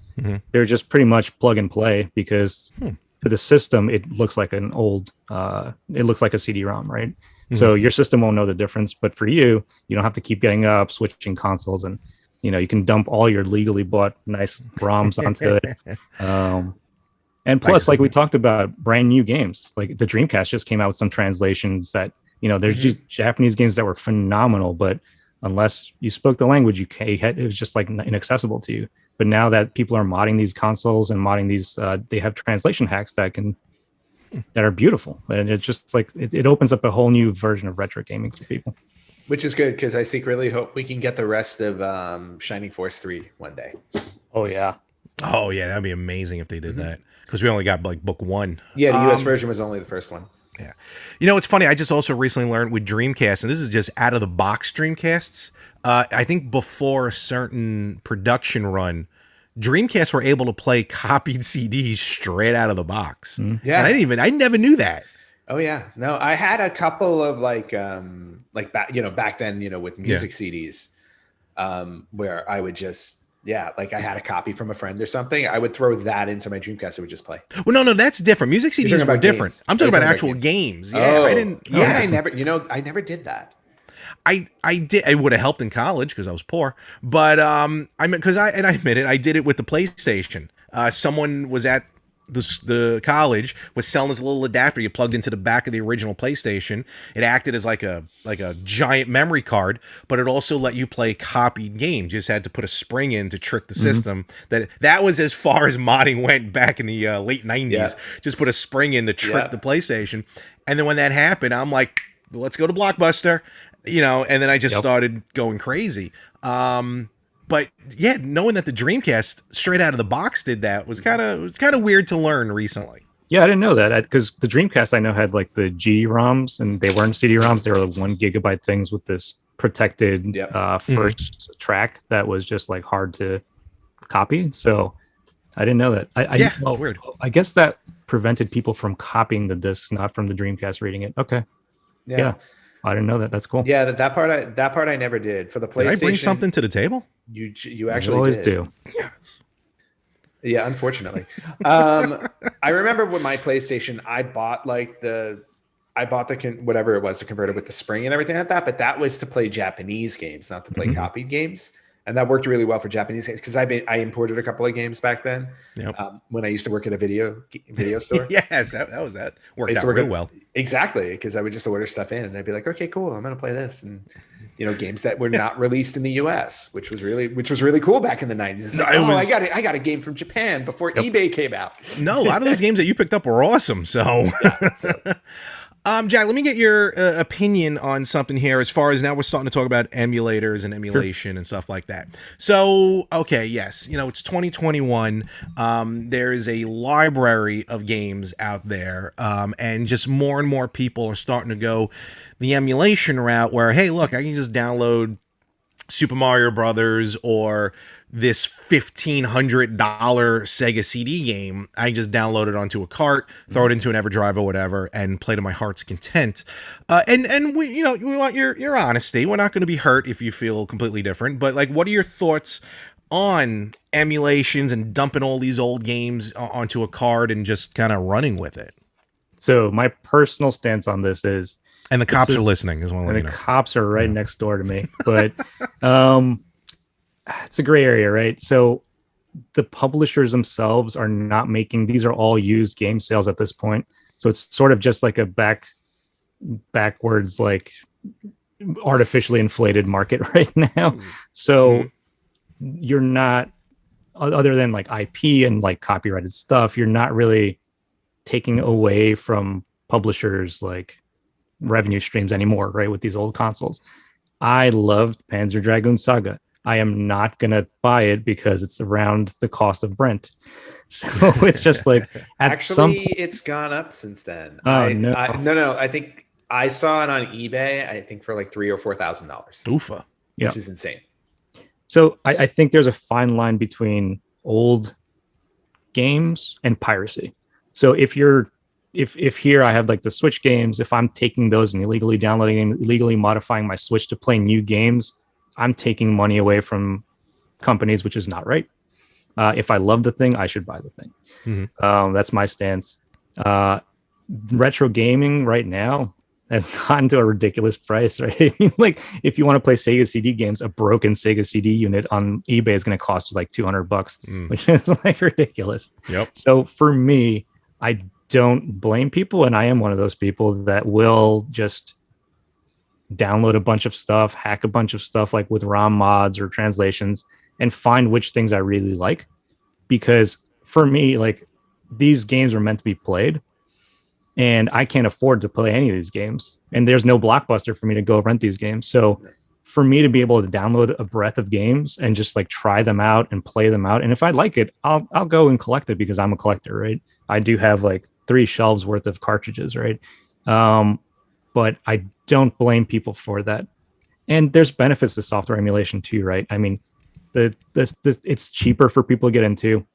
they're just pretty much plug and play, because to the system it looks like an old, it looks like a CD-ROM, right? So your system won't know the difference. But for you, you don't have to keep getting up, switching consoles, and you can dump all your legally bought nice ROMs onto it. And plus, like we talked about, brand new games. Like the Dreamcast just came out with some translations that, there's just Japanese games that were phenomenal, but unless you spoke the language, it was just like inaccessible to you. But now that people are modding these consoles and modding these, they have translation hacks that are beautiful. And it's just like, it opens up a whole new version of retro gaming for people. Which is good, because I secretly hope we can get the rest of Shining Force 3 one day. Oh, yeah. Oh, yeah. That'd be amazing if they did that, because we only got like book 1. Yeah, the US version was only the first one. Yeah. It's funny. I just also recently learned with Dreamcast, and this is just out of the box Dreamcasts. I think before a certain production run, Dreamcasts were able to play copied CDs straight out of the box. Yeah. And I never knew that. Oh yeah. No, I had a couple of like back then, with music CDs, where I would just, like I had a copy from a friend or something. I would throw that into my Dreamcast. It would just play. Well, no, that's different. Music CDs were different. Games. I'm talking about actual games. Yeah, I didn't. Yeah, I never did that. I did. It would have helped in college because I was poor. But I admit it, I did it with the PlayStation. Someone was at the college was selling this little adapter you plugged into the back of the original PlayStation. It acted as like a giant memory card, but it also let you play copied games. You just had to put a spring in to trick the system. That was as far as modding went back in the late 90s. Yeah. Just put a spring in to trick the PlayStation. And then when that happened, I'm like, let's go to Blockbuster, and then I just started going crazy. But yeah, knowing that the Dreamcast straight out of the box did that was kind of weird to learn recently. Yeah, I didn't know that because the Dreamcast I know had like the G-ROMs, and they weren't CD-ROMs. They were like 1 gigabyte things with this protected first track that was just like hard to copy. So I didn't know that. Weird. I guess that prevented people from copying the discs, not from the Dreamcast reading it. Okay. Yeah. I didn't know that. That's cool. Yeah, that part I never did. For the PlayStation, Did I bring something to the table? You actually always did. do. Yeah, unfortunately. I remember with my PlayStation, I bought whatever it was to convert it with the spring and everything like that. But that was to play Japanese games, not to play copied games. And that worked really well for Japanese games because I imported a couple of games back then. Yep. When I used to work at a video store. Yes, that worked out real well. Exactly, because I would just order stuff in and I'd be like, okay, cool, I'm gonna play this, and games that were not released in the US, which was really cool back in the 90s. Like, I got a game from Japan before eBay came out. No, a lot of those games that you picked up were awesome. So. Jack, let me get your opinion on something here as far as now we're starting to talk about emulators and emulation and stuff like that. So, okay, yes, it's 2021. There is a library of games out there, and just more and more people are starting to go the emulation route where, hey, look, I can just download Super Mario Brothers or this $1,500 Sega CD game. I just download it onto a cart, throw it into an EverDrive or whatever, and play to my heart's content. And we want your honesty. We're not going to be hurt if you feel completely different. But like, what are your thoughts on emulations and dumping all these old games onto a card and just kind of running with it? So my personal stance on this is, and the cops are listening as well. And the cops are right next door to me, but it's a gray area, right? So the publishers themselves are not making, these are all used game sales at this point. So it's sort of just like a backwards, like artificially inflated market right now. So you're not, other than like IP and like copyrighted stuff, you're not really taking away from publishers like revenue streams anymore, right? With these old consoles. I loved Panzer Dragoon Saga. I am not going to buy it because it's around the cost of rent. So it's just like, it's gone up since then. No. I think I saw it on eBay, I think for like $3,000 or $4,000. Oofa. Which is insane. So I think there's a fine line between old games and piracy. So if here I have like the Switch games, if I'm taking those and illegally downloading and illegally modifying my Switch to play new games, I'm taking money away from companies, which is not right. If I love the thing, I should buy the thing. Mm-hmm. That's my stance. Retro gaming right now has gotten to a ridiculous price, right? Like if you want to play Sega CD games, a broken Sega CD unit on eBay is going to cost you like $200, which is like ridiculous. Yep. So for me, I don't blame people, and I am one of those people that will just download a bunch of stuff, hack a bunch of stuff like with ROM mods or translations, and find which things I really like. Because for me, like these games are meant to be played, and I can't afford to play any of these games. And there's no Blockbuster for me to go rent these games. So for me to be able to download a breadth of games and just like try them out and play them out, and if I like it, I'll go and collect it because I'm a collector, right? I do have like 3 shelves worth of cartridges, right? But I don't blame people for that. And there's benefits to software emulation too, right? I mean, it's cheaper for people to get into.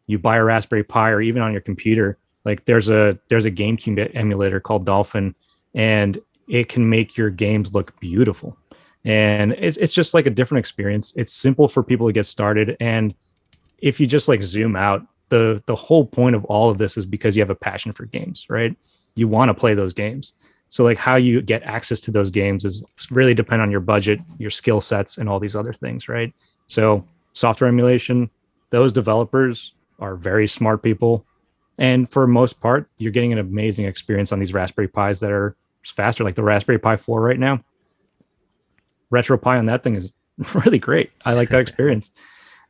You buy a Raspberry Pi or even on your computer, like there's a GameCube emulator called Dolphin, and it can make your games look beautiful. And it's just like a different experience. It's simple for people to get started. And if you just like zoom out, the whole point of all of this is because you have a passion for games, right? You want to play those games. So like how you get access to those games is really depend on your budget, your skill sets, and all these other things, right? So software emulation, those developers are very smart people. And for most part, you're getting an amazing experience on these Raspberry Pis that are faster, like the Raspberry Pi 4 right now. RetroPie on that thing is really great. I like that experience.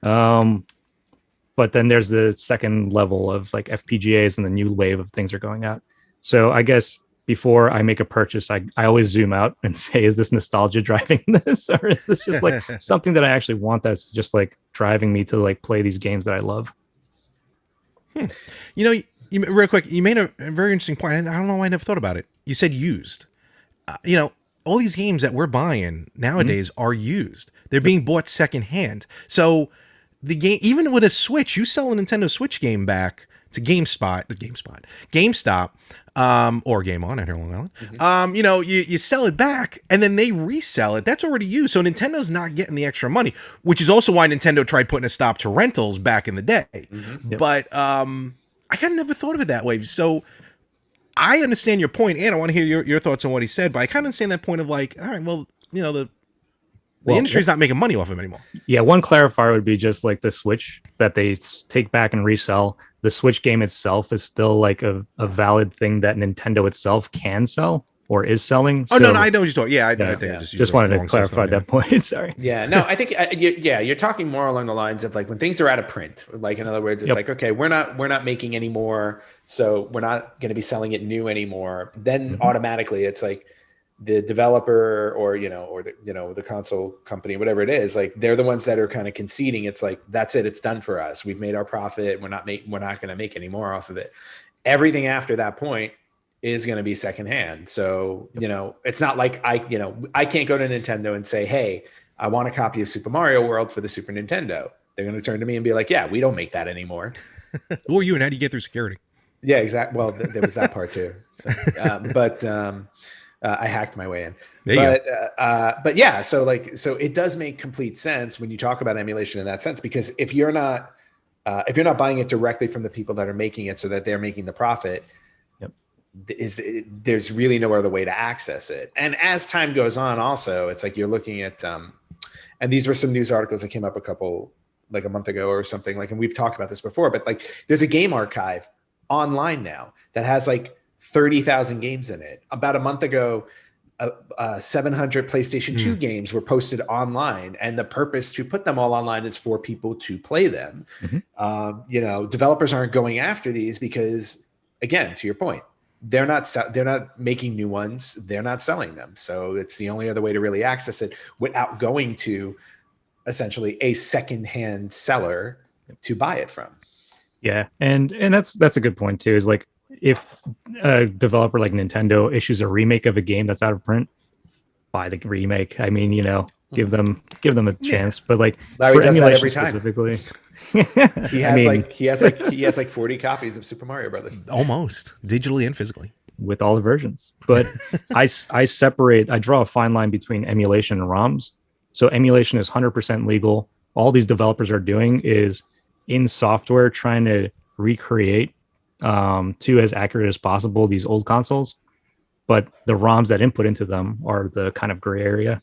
But then there's the second level of like FPGAs and the new wave of things are going out. So I guess before I make a purchase, I always zoom out and say, is this nostalgia driving this? Or is this just like something that I actually want that's just like driving me to like play these games that I love? You know, real quick, you made a very interesting point. And I don't know why I never thought about it. You said used. You know, all these games that we're buying nowadays are used. They're being bought secondhand. So the game, even with a Switch, you sell a Nintendo Switch game back to GameStop, or Game On out here on Long Island. You know, you sell it back and then they resell it. That's already used. So Nintendo's not getting the extra money, which is also why Nintendo tried putting a stop to rentals back in the day. But I kind of never thought of it that way. So I understand your point, and I want to hear your thoughts on what he said, but I kind of understand that point of like, all right, well, you know, the industry's not making money off of it anymore. Yeah, one clarifier would be just like the Switch that they take back and resell. The Switch game itself is still like a valid thing that Nintendo itself can sell or is selling. Oh, so, no, I know what you're talking. Yeah, I think I just wanted to clarify that point. Sorry. Yeah, no, I think you're talking more along the lines of like when things are out of print. Like in other words, it's like, okay, we're not making any more, so we're not going to be selling it new anymore. Then automatically, it's like the developer or the console company, whatever it is, like they're the ones that are kind of conceding. It's like, that's it, it's done for us. We've made our profit. We're not going to make any more off of it. Everything after that point is going to be secondhand. So, it's not like I can't go to Nintendo and say, hey, I want a copy of Super Mario World for the Super Nintendo. They're going to turn to me and be like, yeah, we don't make that anymore. Who are you and how do you get through security? Yeah, exactly. Well, there was that part too. So, I hacked my way in. But yeah, so it does make complete sense when you talk about emulation in that sense, because if you're not buying it directly from the people that are making it so that they're making the profit, there's really no other way to access it. And as time goes on, also, it's like you're looking at, and these were some news articles that came up a month ago or something, like, and we've talked about this before, but like there's a game archive online now that has like 30,000 games in it. About a month ago, 700 PlayStation 2 games were posted online, and the purpose to put them all online is for people to play them. Developers aren't going after these because, again, to your point, they're not making new ones. They're not selling them. So it's the only other way to really access it without going to essentially a secondhand seller to buy it from. Yeah, and that's a good point too. Is like, if a developer like Nintendo issues a remake of a game that's out of print, buy the remake. I mean, give them a chance. But like Larry for does that every emulation time. Specifically, he has like 40 copies of Super Mario Brothers. Almost digitally and physically with all the versions. But I draw a fine line between emulation and ROMs. So emulation is 100% legal. All these developers are doing is in software trying to recreate to as accurate as possible these old consoles, but the ROMs that input into them are the kind of gray area.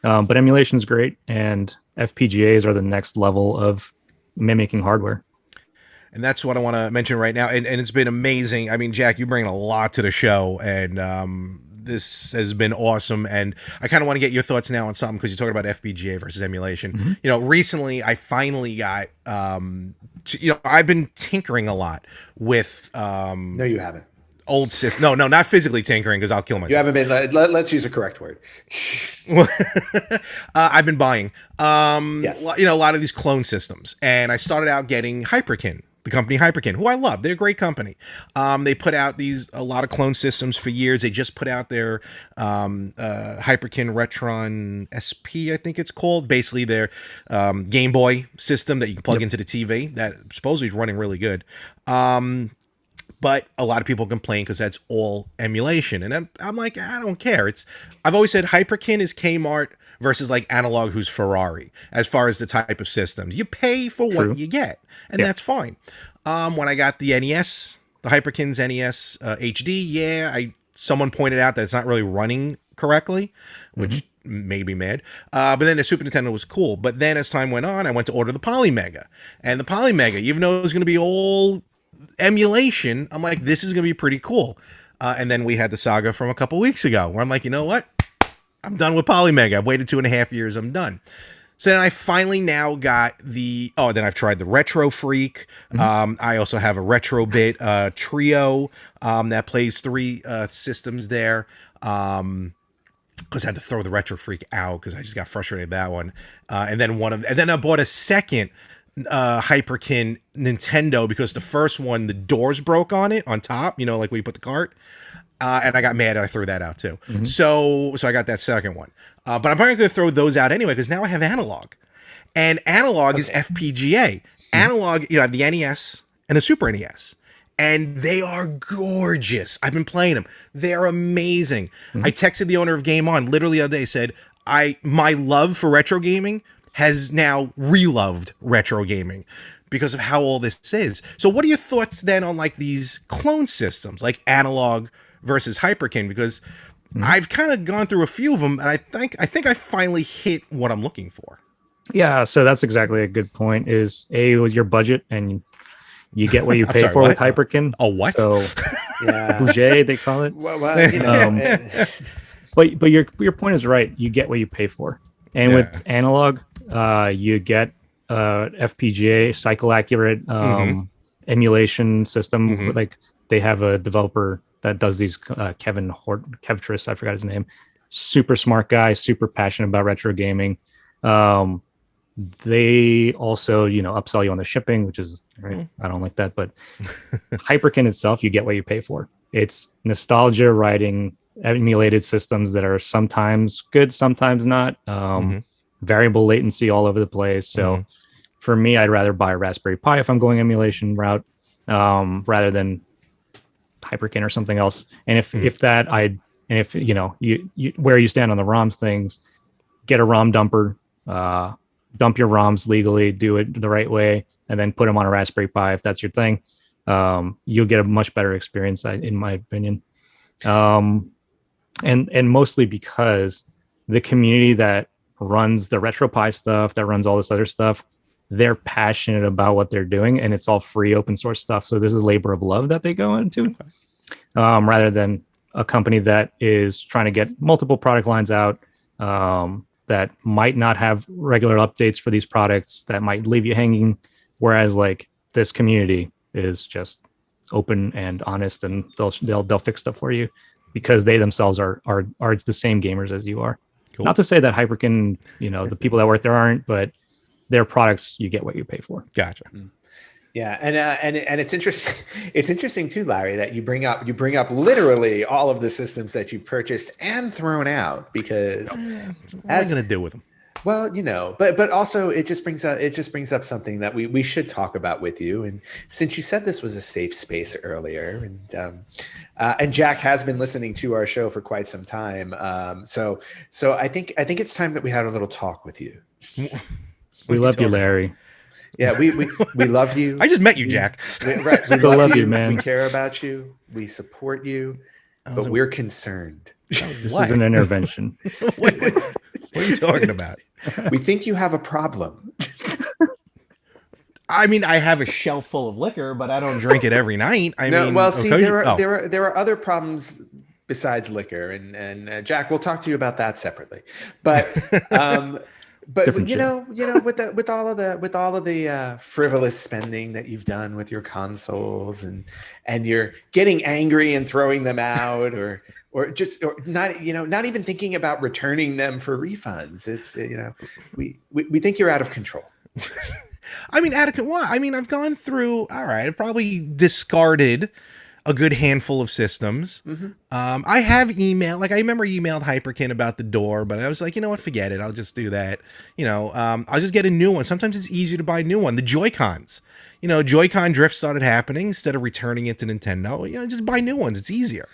But emulation is great, and FPGAs are the next level of mimicking hardware. And that's what I want to mention right now. And it's been amazing. I mean, Jack, you bring a lot to the show, and this has been awesome. And I kind of want to get your thoughts now on something, because you're talking about FPGA versus emulation. Recently I finally got, I've been tinkering a lot with. No, you haven't. Old system. No, not physically tinkering, because I'll kill myself. You haven't been. Let's use a correct word. I've been buying, yes. A lot of these clone systems, and I started out getting Hyperkin. The company Hyperkin, who I love. They're a great company. They put out a lot of clone systems for years. They just put out their Hyperkin Retron SP, I think it's called. Basically their Game Boy system that you can plug into the TV that supposedly is running really good. But a lot of people complain because that's all emulation. And I'm like, I don't care. I've always said Hyperkin is Kmart versus like Analog, who's Ferrari, as far as the type of systems. You pay for what you get, and that's fine. When I got the NES, the Hyperkin's NES HD, someone pointed out that it's not really running correctly, which made me mad. But then the Super Nintendo was cool. But then as time went on, I went to order the Polymega. And the Polymega, even though it was going to be all Emulation, I'm like, this is gonna be pretty cool. And then we had the saga from a couple weeks ago, where I'm like, you know what? I'm done with Polymega. I've waited 2.5 years. I'm done. So then I finally now got the. Oh, then I've tried the Retro Freak. I also have a Retro Bit Trio that plays 3 systems there. Because I had to throw the Retro Freak out because I just got frustrated with that one. And then I bought a second Hyperkin Nintendo because the first one, the doors broke on it on top. Like where you put the cart. And I got mad and I threw that out too. So I got that second one. But I'm probably going to throw those out anyway because now I have analog. And analog is FPGA. Analog, I have the NES and the Super NES. And they are gorgeous. I've been playing them. They're amazing. I texted the owner of Game On literally the other day, said, my love for retro gaming has now reloved retro gaming because of how all this is. So what are your thoughts then on like these clone systems, like analog versus Hyperkin? Because I've kind of gone through a few of them, and I think I finally hit what I'm looking for. Yeah, so that's exactly a good point. Is with your budget, and you get what you pay sorry, for what? with Hyperkin. Oh, what? So Yeah. Bouger, they call it. Well, But your point is right. You get what you pay for, and with analog, you get FPGA cycle accurate emulation system. Like they have a developer that does these. Kevtris, I forgot his name. Super smart guy, super passionate about retro gaming. They also, upsell you on the shipping, which is right. I don't like that, but Hyperkin itself, you get what you pay for. It's nostalgia writing emulated systems that are sometimes good, sometimes not. Variable latency all over the place. So for me, I'd rather buy a Raspberry Pi if I'm going emulation route, rather than Hyperkin or something else. And if you where you stand on the ROMs things, get a ROM dumper. Dump your ROMs legally, do it the right way, and then put them on a Raspberry Pi if that's your thing. You'll get a much better experience, in my opinion. And mostly because the community that runs the RetroPie stuff, that runs all this other stuff, they're passionate about what they're doing, and it's all free open source stuff. So this is labor of love that they go into, rather than a company that is trying to get multiple product lines out. That might not have regular updates for these products, that might leave you hanging. Whereas like this community is just open and honest, and they'll fix stuff for you because they themselves are the same gamers as you are. Cool. Not to say that Hyperkin, the people that work there aren't, but their products, you get what you pay for. Gotcha. Yeah, and it's interesting. It's interesting too, Larry, that you bring up literally all of the systems that you purchased and thrown out because what am I going to do with them? Well, but also it just brings up something that we should talk about with you. And since you said this was a safe space earlier, and Jack has been listening to our show for quite some time, so I think it's time that we had a little talk with you. We love you, Larry. Yeah, we love you. I just met you, Jack. We love you, man. We care about you. We support you, but we're concerned. This is an intervention. What are you talking about? We think you have a problem. I mean, I have a shelf full of liquor, but I don't drink it every night. There are other problems besides liquor, and Jack, we'll talk to you about that separately. But but different with all of the frivolous spending that you've done with your consoles, and you're getting angry and throwing them out, or not even thinking about returning them for refunds. It's we think you're out of control. I mean, I've gone through. All right, I've probably discarded a good handful of systems. I have emailed, I remember emailed Hyperkin about the door, but I was like, you know what, forget it. I'll just do that. I'll just get a new one. Sometimes it's easier to buy a new one. The Joy-Cons, Joy-Con drift started happening. Instead of returning it to Nintendo, just buy new ones. It's easier.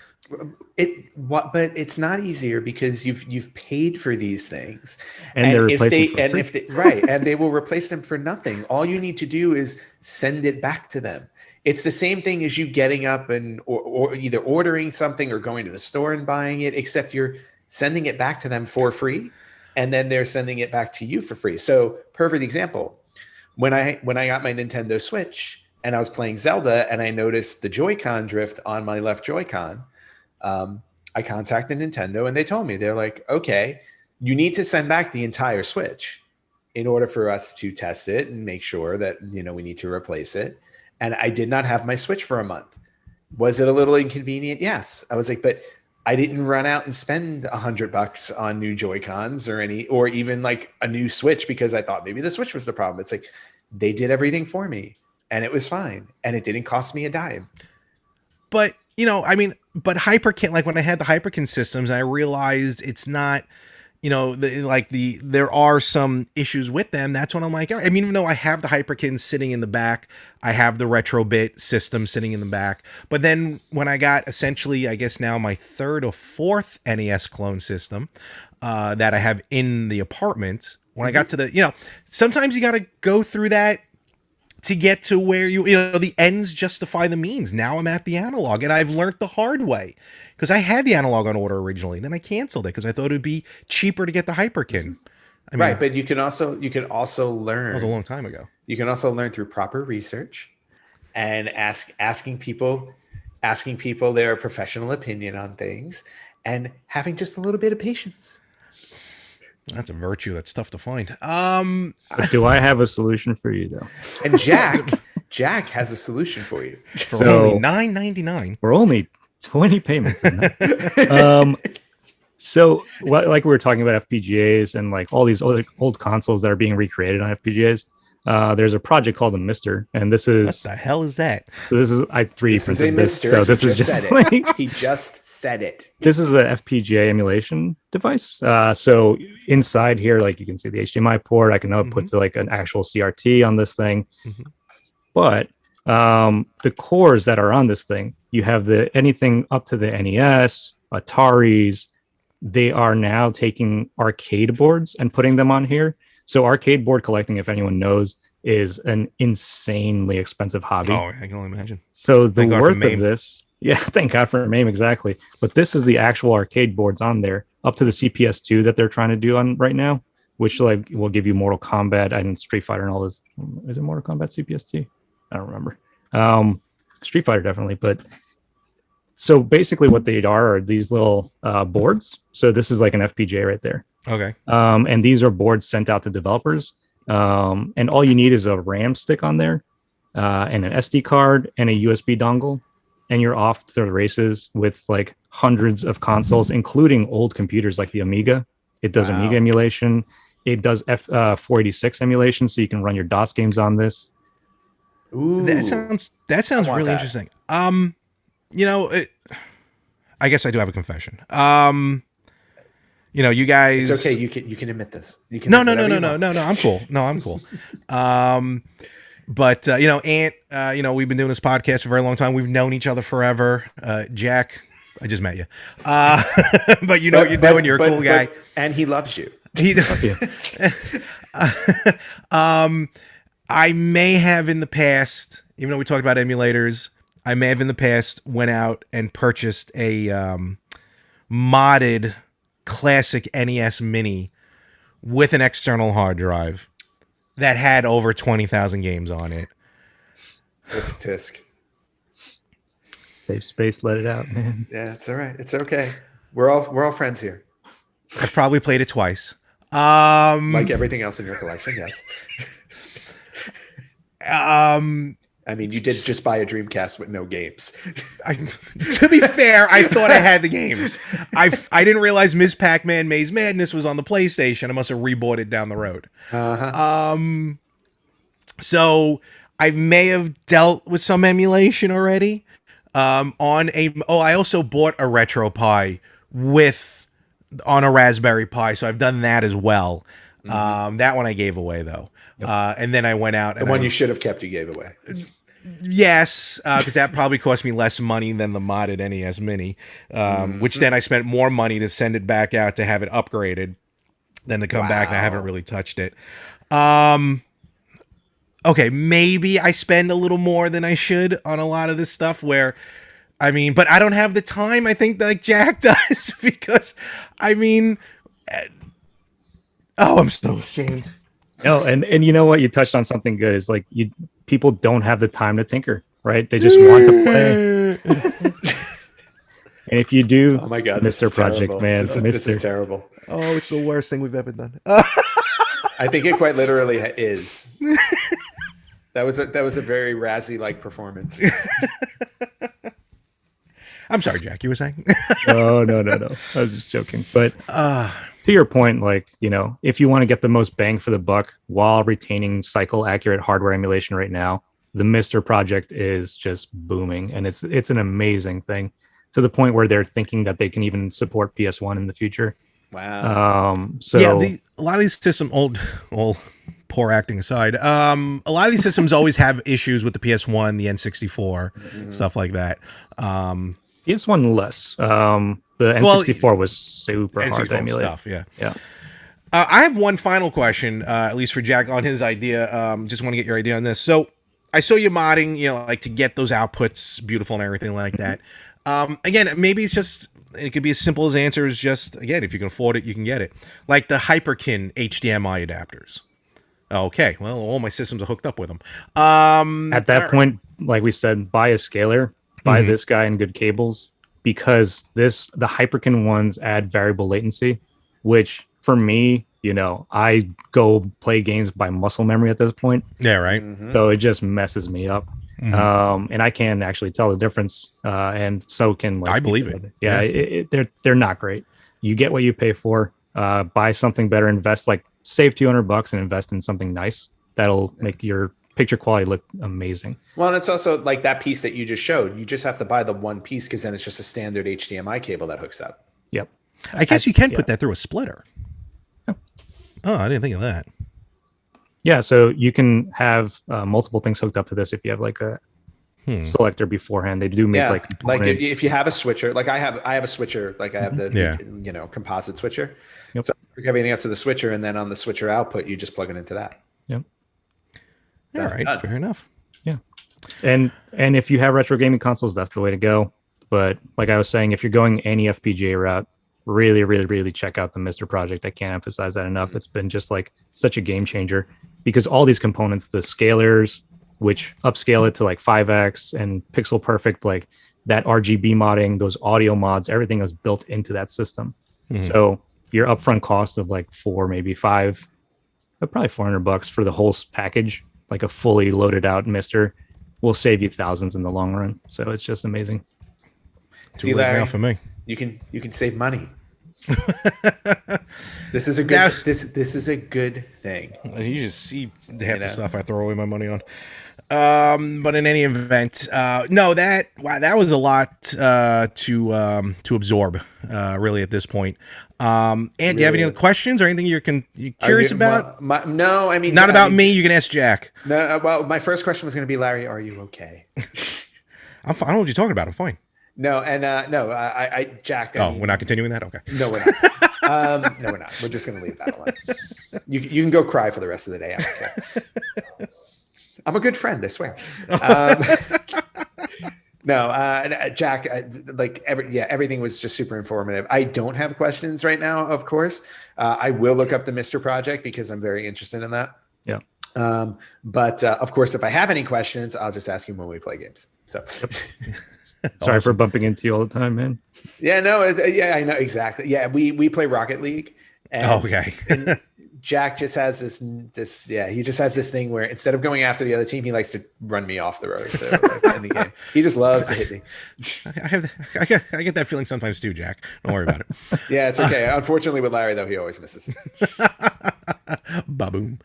But it's not easier because you've paid for these things, and they will replace them for nothing. All you need to do is send it back to them. It's the same thing as you getting up and or either ordering something or going to the store and buying it, except you're sending it back to them for free, and then they're sending it back to you for free. So, perfect example. When I got my Nintendo Switch, and I was playing Zelda, and I noticed the Joy-Con drift on my left Joy-Con. I contacted Nintendo, and they told me, they're like, okay, you need to send back the entire Switch in order for us to test it and make sure that, you know, we need to replace it. And I did not have my Switch for a month. Was it a little inconvenient? Yes. I was like, but I didn't run out and spend $100 on new Joy-Cons or even like a new Switch because I thought maybe the Switch was the problem. It's like they did everything for me and it was fine. And it didn't cost me a dime. But, you know, I mean, but Hyperkin, like when I had the Hyperkin systems, I realized it's not, you know, there are some issues with them. That's when I'm like, I mean, even though I have the Hyperkin sitting in the back, I have the Retrobit system sitting in the back. But then when I got essentially, I guess now my third or fourth NES clone system that I have in the apartment, when I got to the, you know, sometimes you got to go through that to get to where you know, the ends justify the means. Now I'm at the analog, and I've learned the hard way because I had the analog on order originally. Then I canceled it because I thought it'd be cheaper to get the Hyperkin. I mean, right, but you can also learn. That was a long time ago. You can also learn through proper research and asking people their professional opinion on things and having just a little bit of patience. That's a virtue that's tough to find. But do I have a solution for you though? And Jack has a solution for you for only $9.99. We're only 20 payments in that. So like we were talking about FPGAs and like all these old consoles that are being recreated on FPGAs. There's a project called the Mister, and this is what the hell is that? So this is I 3D printed this. So this is just like he just said it. This is a FPGA emulation device. So inside here, like you can see the HDMI port. I can output to like an actual CRT on this thing. But the cores that are on this thing, you have anything up to the NES, Ataris. They are now taking arcade boards and putting them on here. So arcade board collecting, if anyone knows, is an insanely expensive hobby. Oh, I can only imagine. So the worth of this, yeah, thank God for MAME, exactly. But this is the actual arcade boards on there, up to the CPS2 that they're trying to do on right now, which like will give you Mortal Kombat and Street Fighter and all this. Is it Mortal Kombat CPS2? I don't remember. Street Fighter definitely, but so basically what they are these little boards. So this is like an FPGA right there. Okay. And these are boards sent out to developers. And all you need is a RAM stick on there, and an SD card and a USB dongle, and you're off to the races with like hundreds of consoles, including old computers like the Amiga. It does Amiga emulation. It does 486 emulation, so you can run your DOS games on this. Ooh, that sounds really interesting. You know, I guess I do have a confession. You know, you guys. It's okay. You can admit this. You can. No. I'm cool. No, I'm cool. But you know, Ant. You know, we've been doing this podcast for a very long time. We've known each other forever. Jack, I just met you. But you know what you're doing. You're a cool guy, and he loves you. I may have in the past, even though we talked about emulators, I may have in the past went out and purchased a modded classic NES Mini with an external hard drive that had over 20,000 games on it. Tisk. Safe space, let it out, man. Yeah, it's all right. It's okay. We're all friends here. I've probably played it twice. Like everything else in your collection, yes. I mean, you did just buy a Dreamcast with no games. To be fair, I thought I had the games. I didn't realize Ms. Pac-Man Maze Madness was on the PlayStation. I must have rebought it down the road. So I may have dealt with some emulation already. I also bought a RetroPie on a Raspberry Pi, so I've done that as well. That one I gave away though. Yep. And then I went out. The one you should have kept, you gave away. Yes, because that probably cost me less money than the modded NES Mini, which then I spent more money to send it back out to have it upgraded than to come back, and I haven't really touched it. Okay, maybe I spend a little more than I should on a lot of this stuff but I don't have the time, I think, like Jack does, because, I'm so ashamed. No, and you know what? You touched on something good. Is like people don't have the time to tinker, right? They just want to play. And if you do, Oh my God, this Mr. is Project, terrible. man, This is Mr. terrible. Oh, it's the worst thing we've ever done. I think it quite literally is. That was a very Razzie like performance. I'm sorry, Jack. You were saying? No. I was just joking. But to your point, like, if you want to get the most bang for the buck while retaining cycle accurate hardware emulation right now, the Mister Project is just booming, and it's an amazing thing, to the point where they're thinking that they can even support PS1 in the future. Wow. So yeah, a lot of these systems, old poor acting aside, a lot of these systems always have issues with the PS1, the N64, stuff like that. PS1 less. The N64 was super hard to emulate. Stuff, yeah. Yeah. I have one final question, at least for Jack, on his idea. Just want to get your idea on this. So I saw you modding, like to get those outputs beautiful and everything like that. Again, maybe it could be as simple as answers. Just again, if you can afford it, you can get it. Like the Hyperkin HDMI adapters. Okay, well, all my systems are hooked up with them. At that point, like we said, buy a scaler, buy this guy and good cables, because the Hyperkin ones add variable latency, which for me, I go play games by muscle memory at this point. Yeah, right. So it just messes me up. And I can actually tell the difference, and so can I believe it. Yeah, they're not great. You get what you pay for. Buy something better. Invest, like, save $200 and invest in something nice that'll make your picture quality look amazing. Well, and it's also like that piece that you just showed. You just have to buy the one piece, because then it's just a standard HDMI cable that hooks up. Yep. I guess you can put that through a splitter. Oh, I didn't think of that. Yeah, so you can have multiple things hooked up to this if you have like a selector beforehand. They do make like if you have a switcher, like I have a switcher, like I have the composite switcher. Yep. So hook everything up to the switcher, and then on the switcher output, you just plug it into that. Yep. All right, fair enough. Yeah. And if you have retro gaming consoles, that's the way to go. But like I was saying, if you're going any FPGA route, really, really, really check out the Mister Project. I can't emphasize that enough. It's been just like such a game changer, because all these components, the scalers, which upscale it to like 5x, and pixel perfect, like that RGB modding, those audio mods, everything is built into that system. So your upfront cost of like probably $400 for the whole package, like a fully loaded out Mister, will save you thousands in the long run. So it's just amazing. See, Larry, Larry, now for me. You can save money. This is a good this is a good thing. You just see half the stuff I throw away my money on. But in any event, no, that was a lot to absorb, really, at this point. And do you have any other questions or anything you're curious about? No, I mean, not about me. You can ask Jack. No, well, my first question was going to be, Larry, are you okay? I'm fine. I don't know what you're talking about. I'm fine. No, and no, Jack. We're not continuing that. Okay. No, we're not. No, we're not. We're just going to leave that alone. You can go cry for the rest of the day. I don't care. I'm a good friend, I swear. No, Jack, everything was just super informative. I don't have questions right now, of course. I will look up the Mister Project, because I'm very interested in that. Yeah. But of course, if I have any questions, I'll just ask you when we play games. So. Sorry for bumping into you all the time, man. Yeah, no, I know exactly. Yeah, we play Rocket League. And, okay. And Jack just has he just has this thing where instead of going after the other team, he likes to run me off the road. So in the game, he just loves to hit me. I get that feeling sometimes too, Jack. Don't worry about it. Yeah, it's okay. Unfortunately, with Larry though, he always misses. Baboom.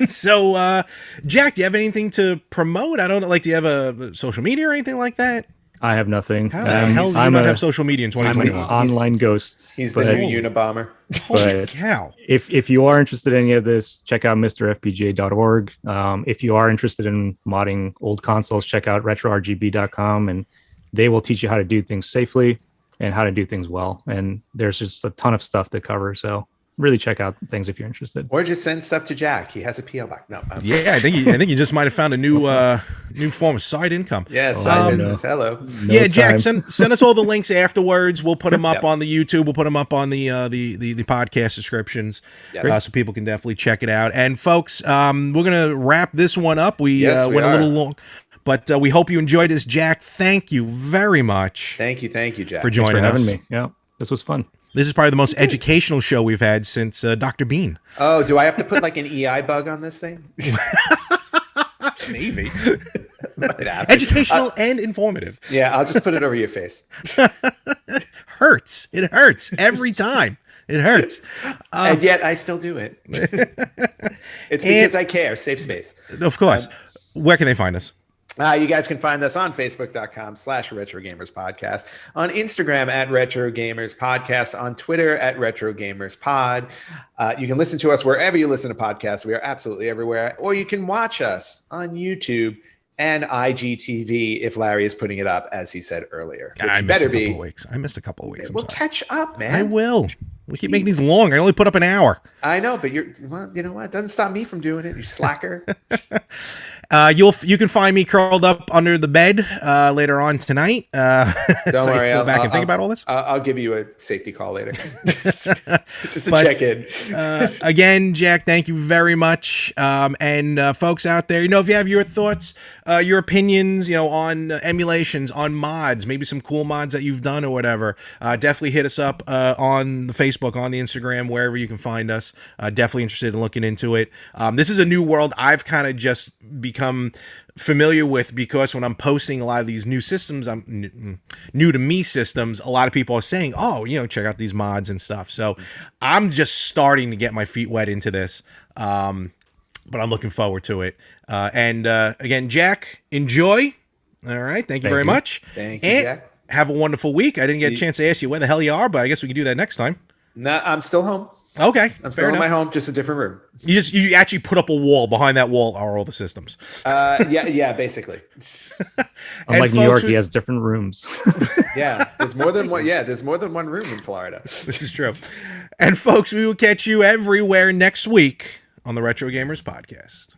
So, Jack, do you have anything to promote? I don't know. Like, do you have a social media or anything like that? I have nothing. How the hell do you not have social media in 2021? I'm an online ghost. He's the new Unabomber. Holy cow. If you are interested in any of this, check out MrFPGA.org. If you are interested in modding old consoles, check out RetroRGB.com, and they will teach you how to do things safely and how to do things well. And there's just a ton of stuff to cover. So really check out things if you're interested. Or just send stuff to Jack. He has a PO box. No. Yeah, I think you just might have found a new form of side income. Yeah, side business. no. Hello. No Yeah, Jack, time. send us all the links afterwards. We'll put them up Yep. on the YouTube. We'll put them up on the podcast descriptions, Yes. so people can definitely check it out. And folks, we're gonna wrap this one up. We Yes, we went a little are. long, but we hope you enjoyed this. Jack, thank you very much Thank you, Jack. for Thanks for joining having us. me. Yeah, this was fun. This is probably the most educational show we've had since Dr. Bean. Oh, do I have to put like an EI bug on this thing? Maybe Might happen. educational and informative. Yeah, I'll just put it over your face. Hurts. It hurts every time. It hurts. And yet I still do it. It's because I care. Safe space. Of course. Where can they find us? You guys can find us on Facebook.com/RetroGamersPodcast, on Instagram @RetroGamersPodcast, on Twitter @RetroGamersPod. You can listen to us wherever you listen to podcasts. We are absolutely everywhere. Or you can watch us on YouTube and IGTV if Larry is putting it up, as he said earlier. Which I missed better a couple be. of weeks. I missed a couple of weeks. I'm We'll sorry. catch up, man. I will. We keep making these long. I only put up an hour. I know, but well, you know what? It doesn't stop me from doing it, you slacker. You can find me curled up under the bed later on tonight. Don't so worry. Go back and think about all this. I'll give you a safety call later. Just to But, check in. Again, Jack, thank you very much. And folks out there, if you have your thoughts, your opinions, on emulations, on mods, maybe some cool mods that you've done or whatever, definitely hit us up on the Facebook, on the Instagram, wherever you can find us. Definitely interested in looking into it. This is a new world I've kind of just become familiar with, because when I'm posting a lot of these new systems, I'm new to me systems, a lot of people are saying, oh, check out these mods and stuff. So I'm just starting to get my feet wet into this. But I'm looking forward to it. And again, Jack, enjoy. All right. Thank you very much. Thank you, and Jack. have a wonderful week. I didn't get a chance to ask you where the hell you are, but I guess we can do that next time. No, I'm still home. Okay. I'm still in my home, just a different room. You actually put up a wall. Behind that wall are all the systems. Yeah, basically. Unlike New folks, York, he has different rooms. Yeah, there's more than one. Yeah, there's more than one room in Florida. This is true. And folks, we will catch you everywhere next week on the Retro Gamers Podcast.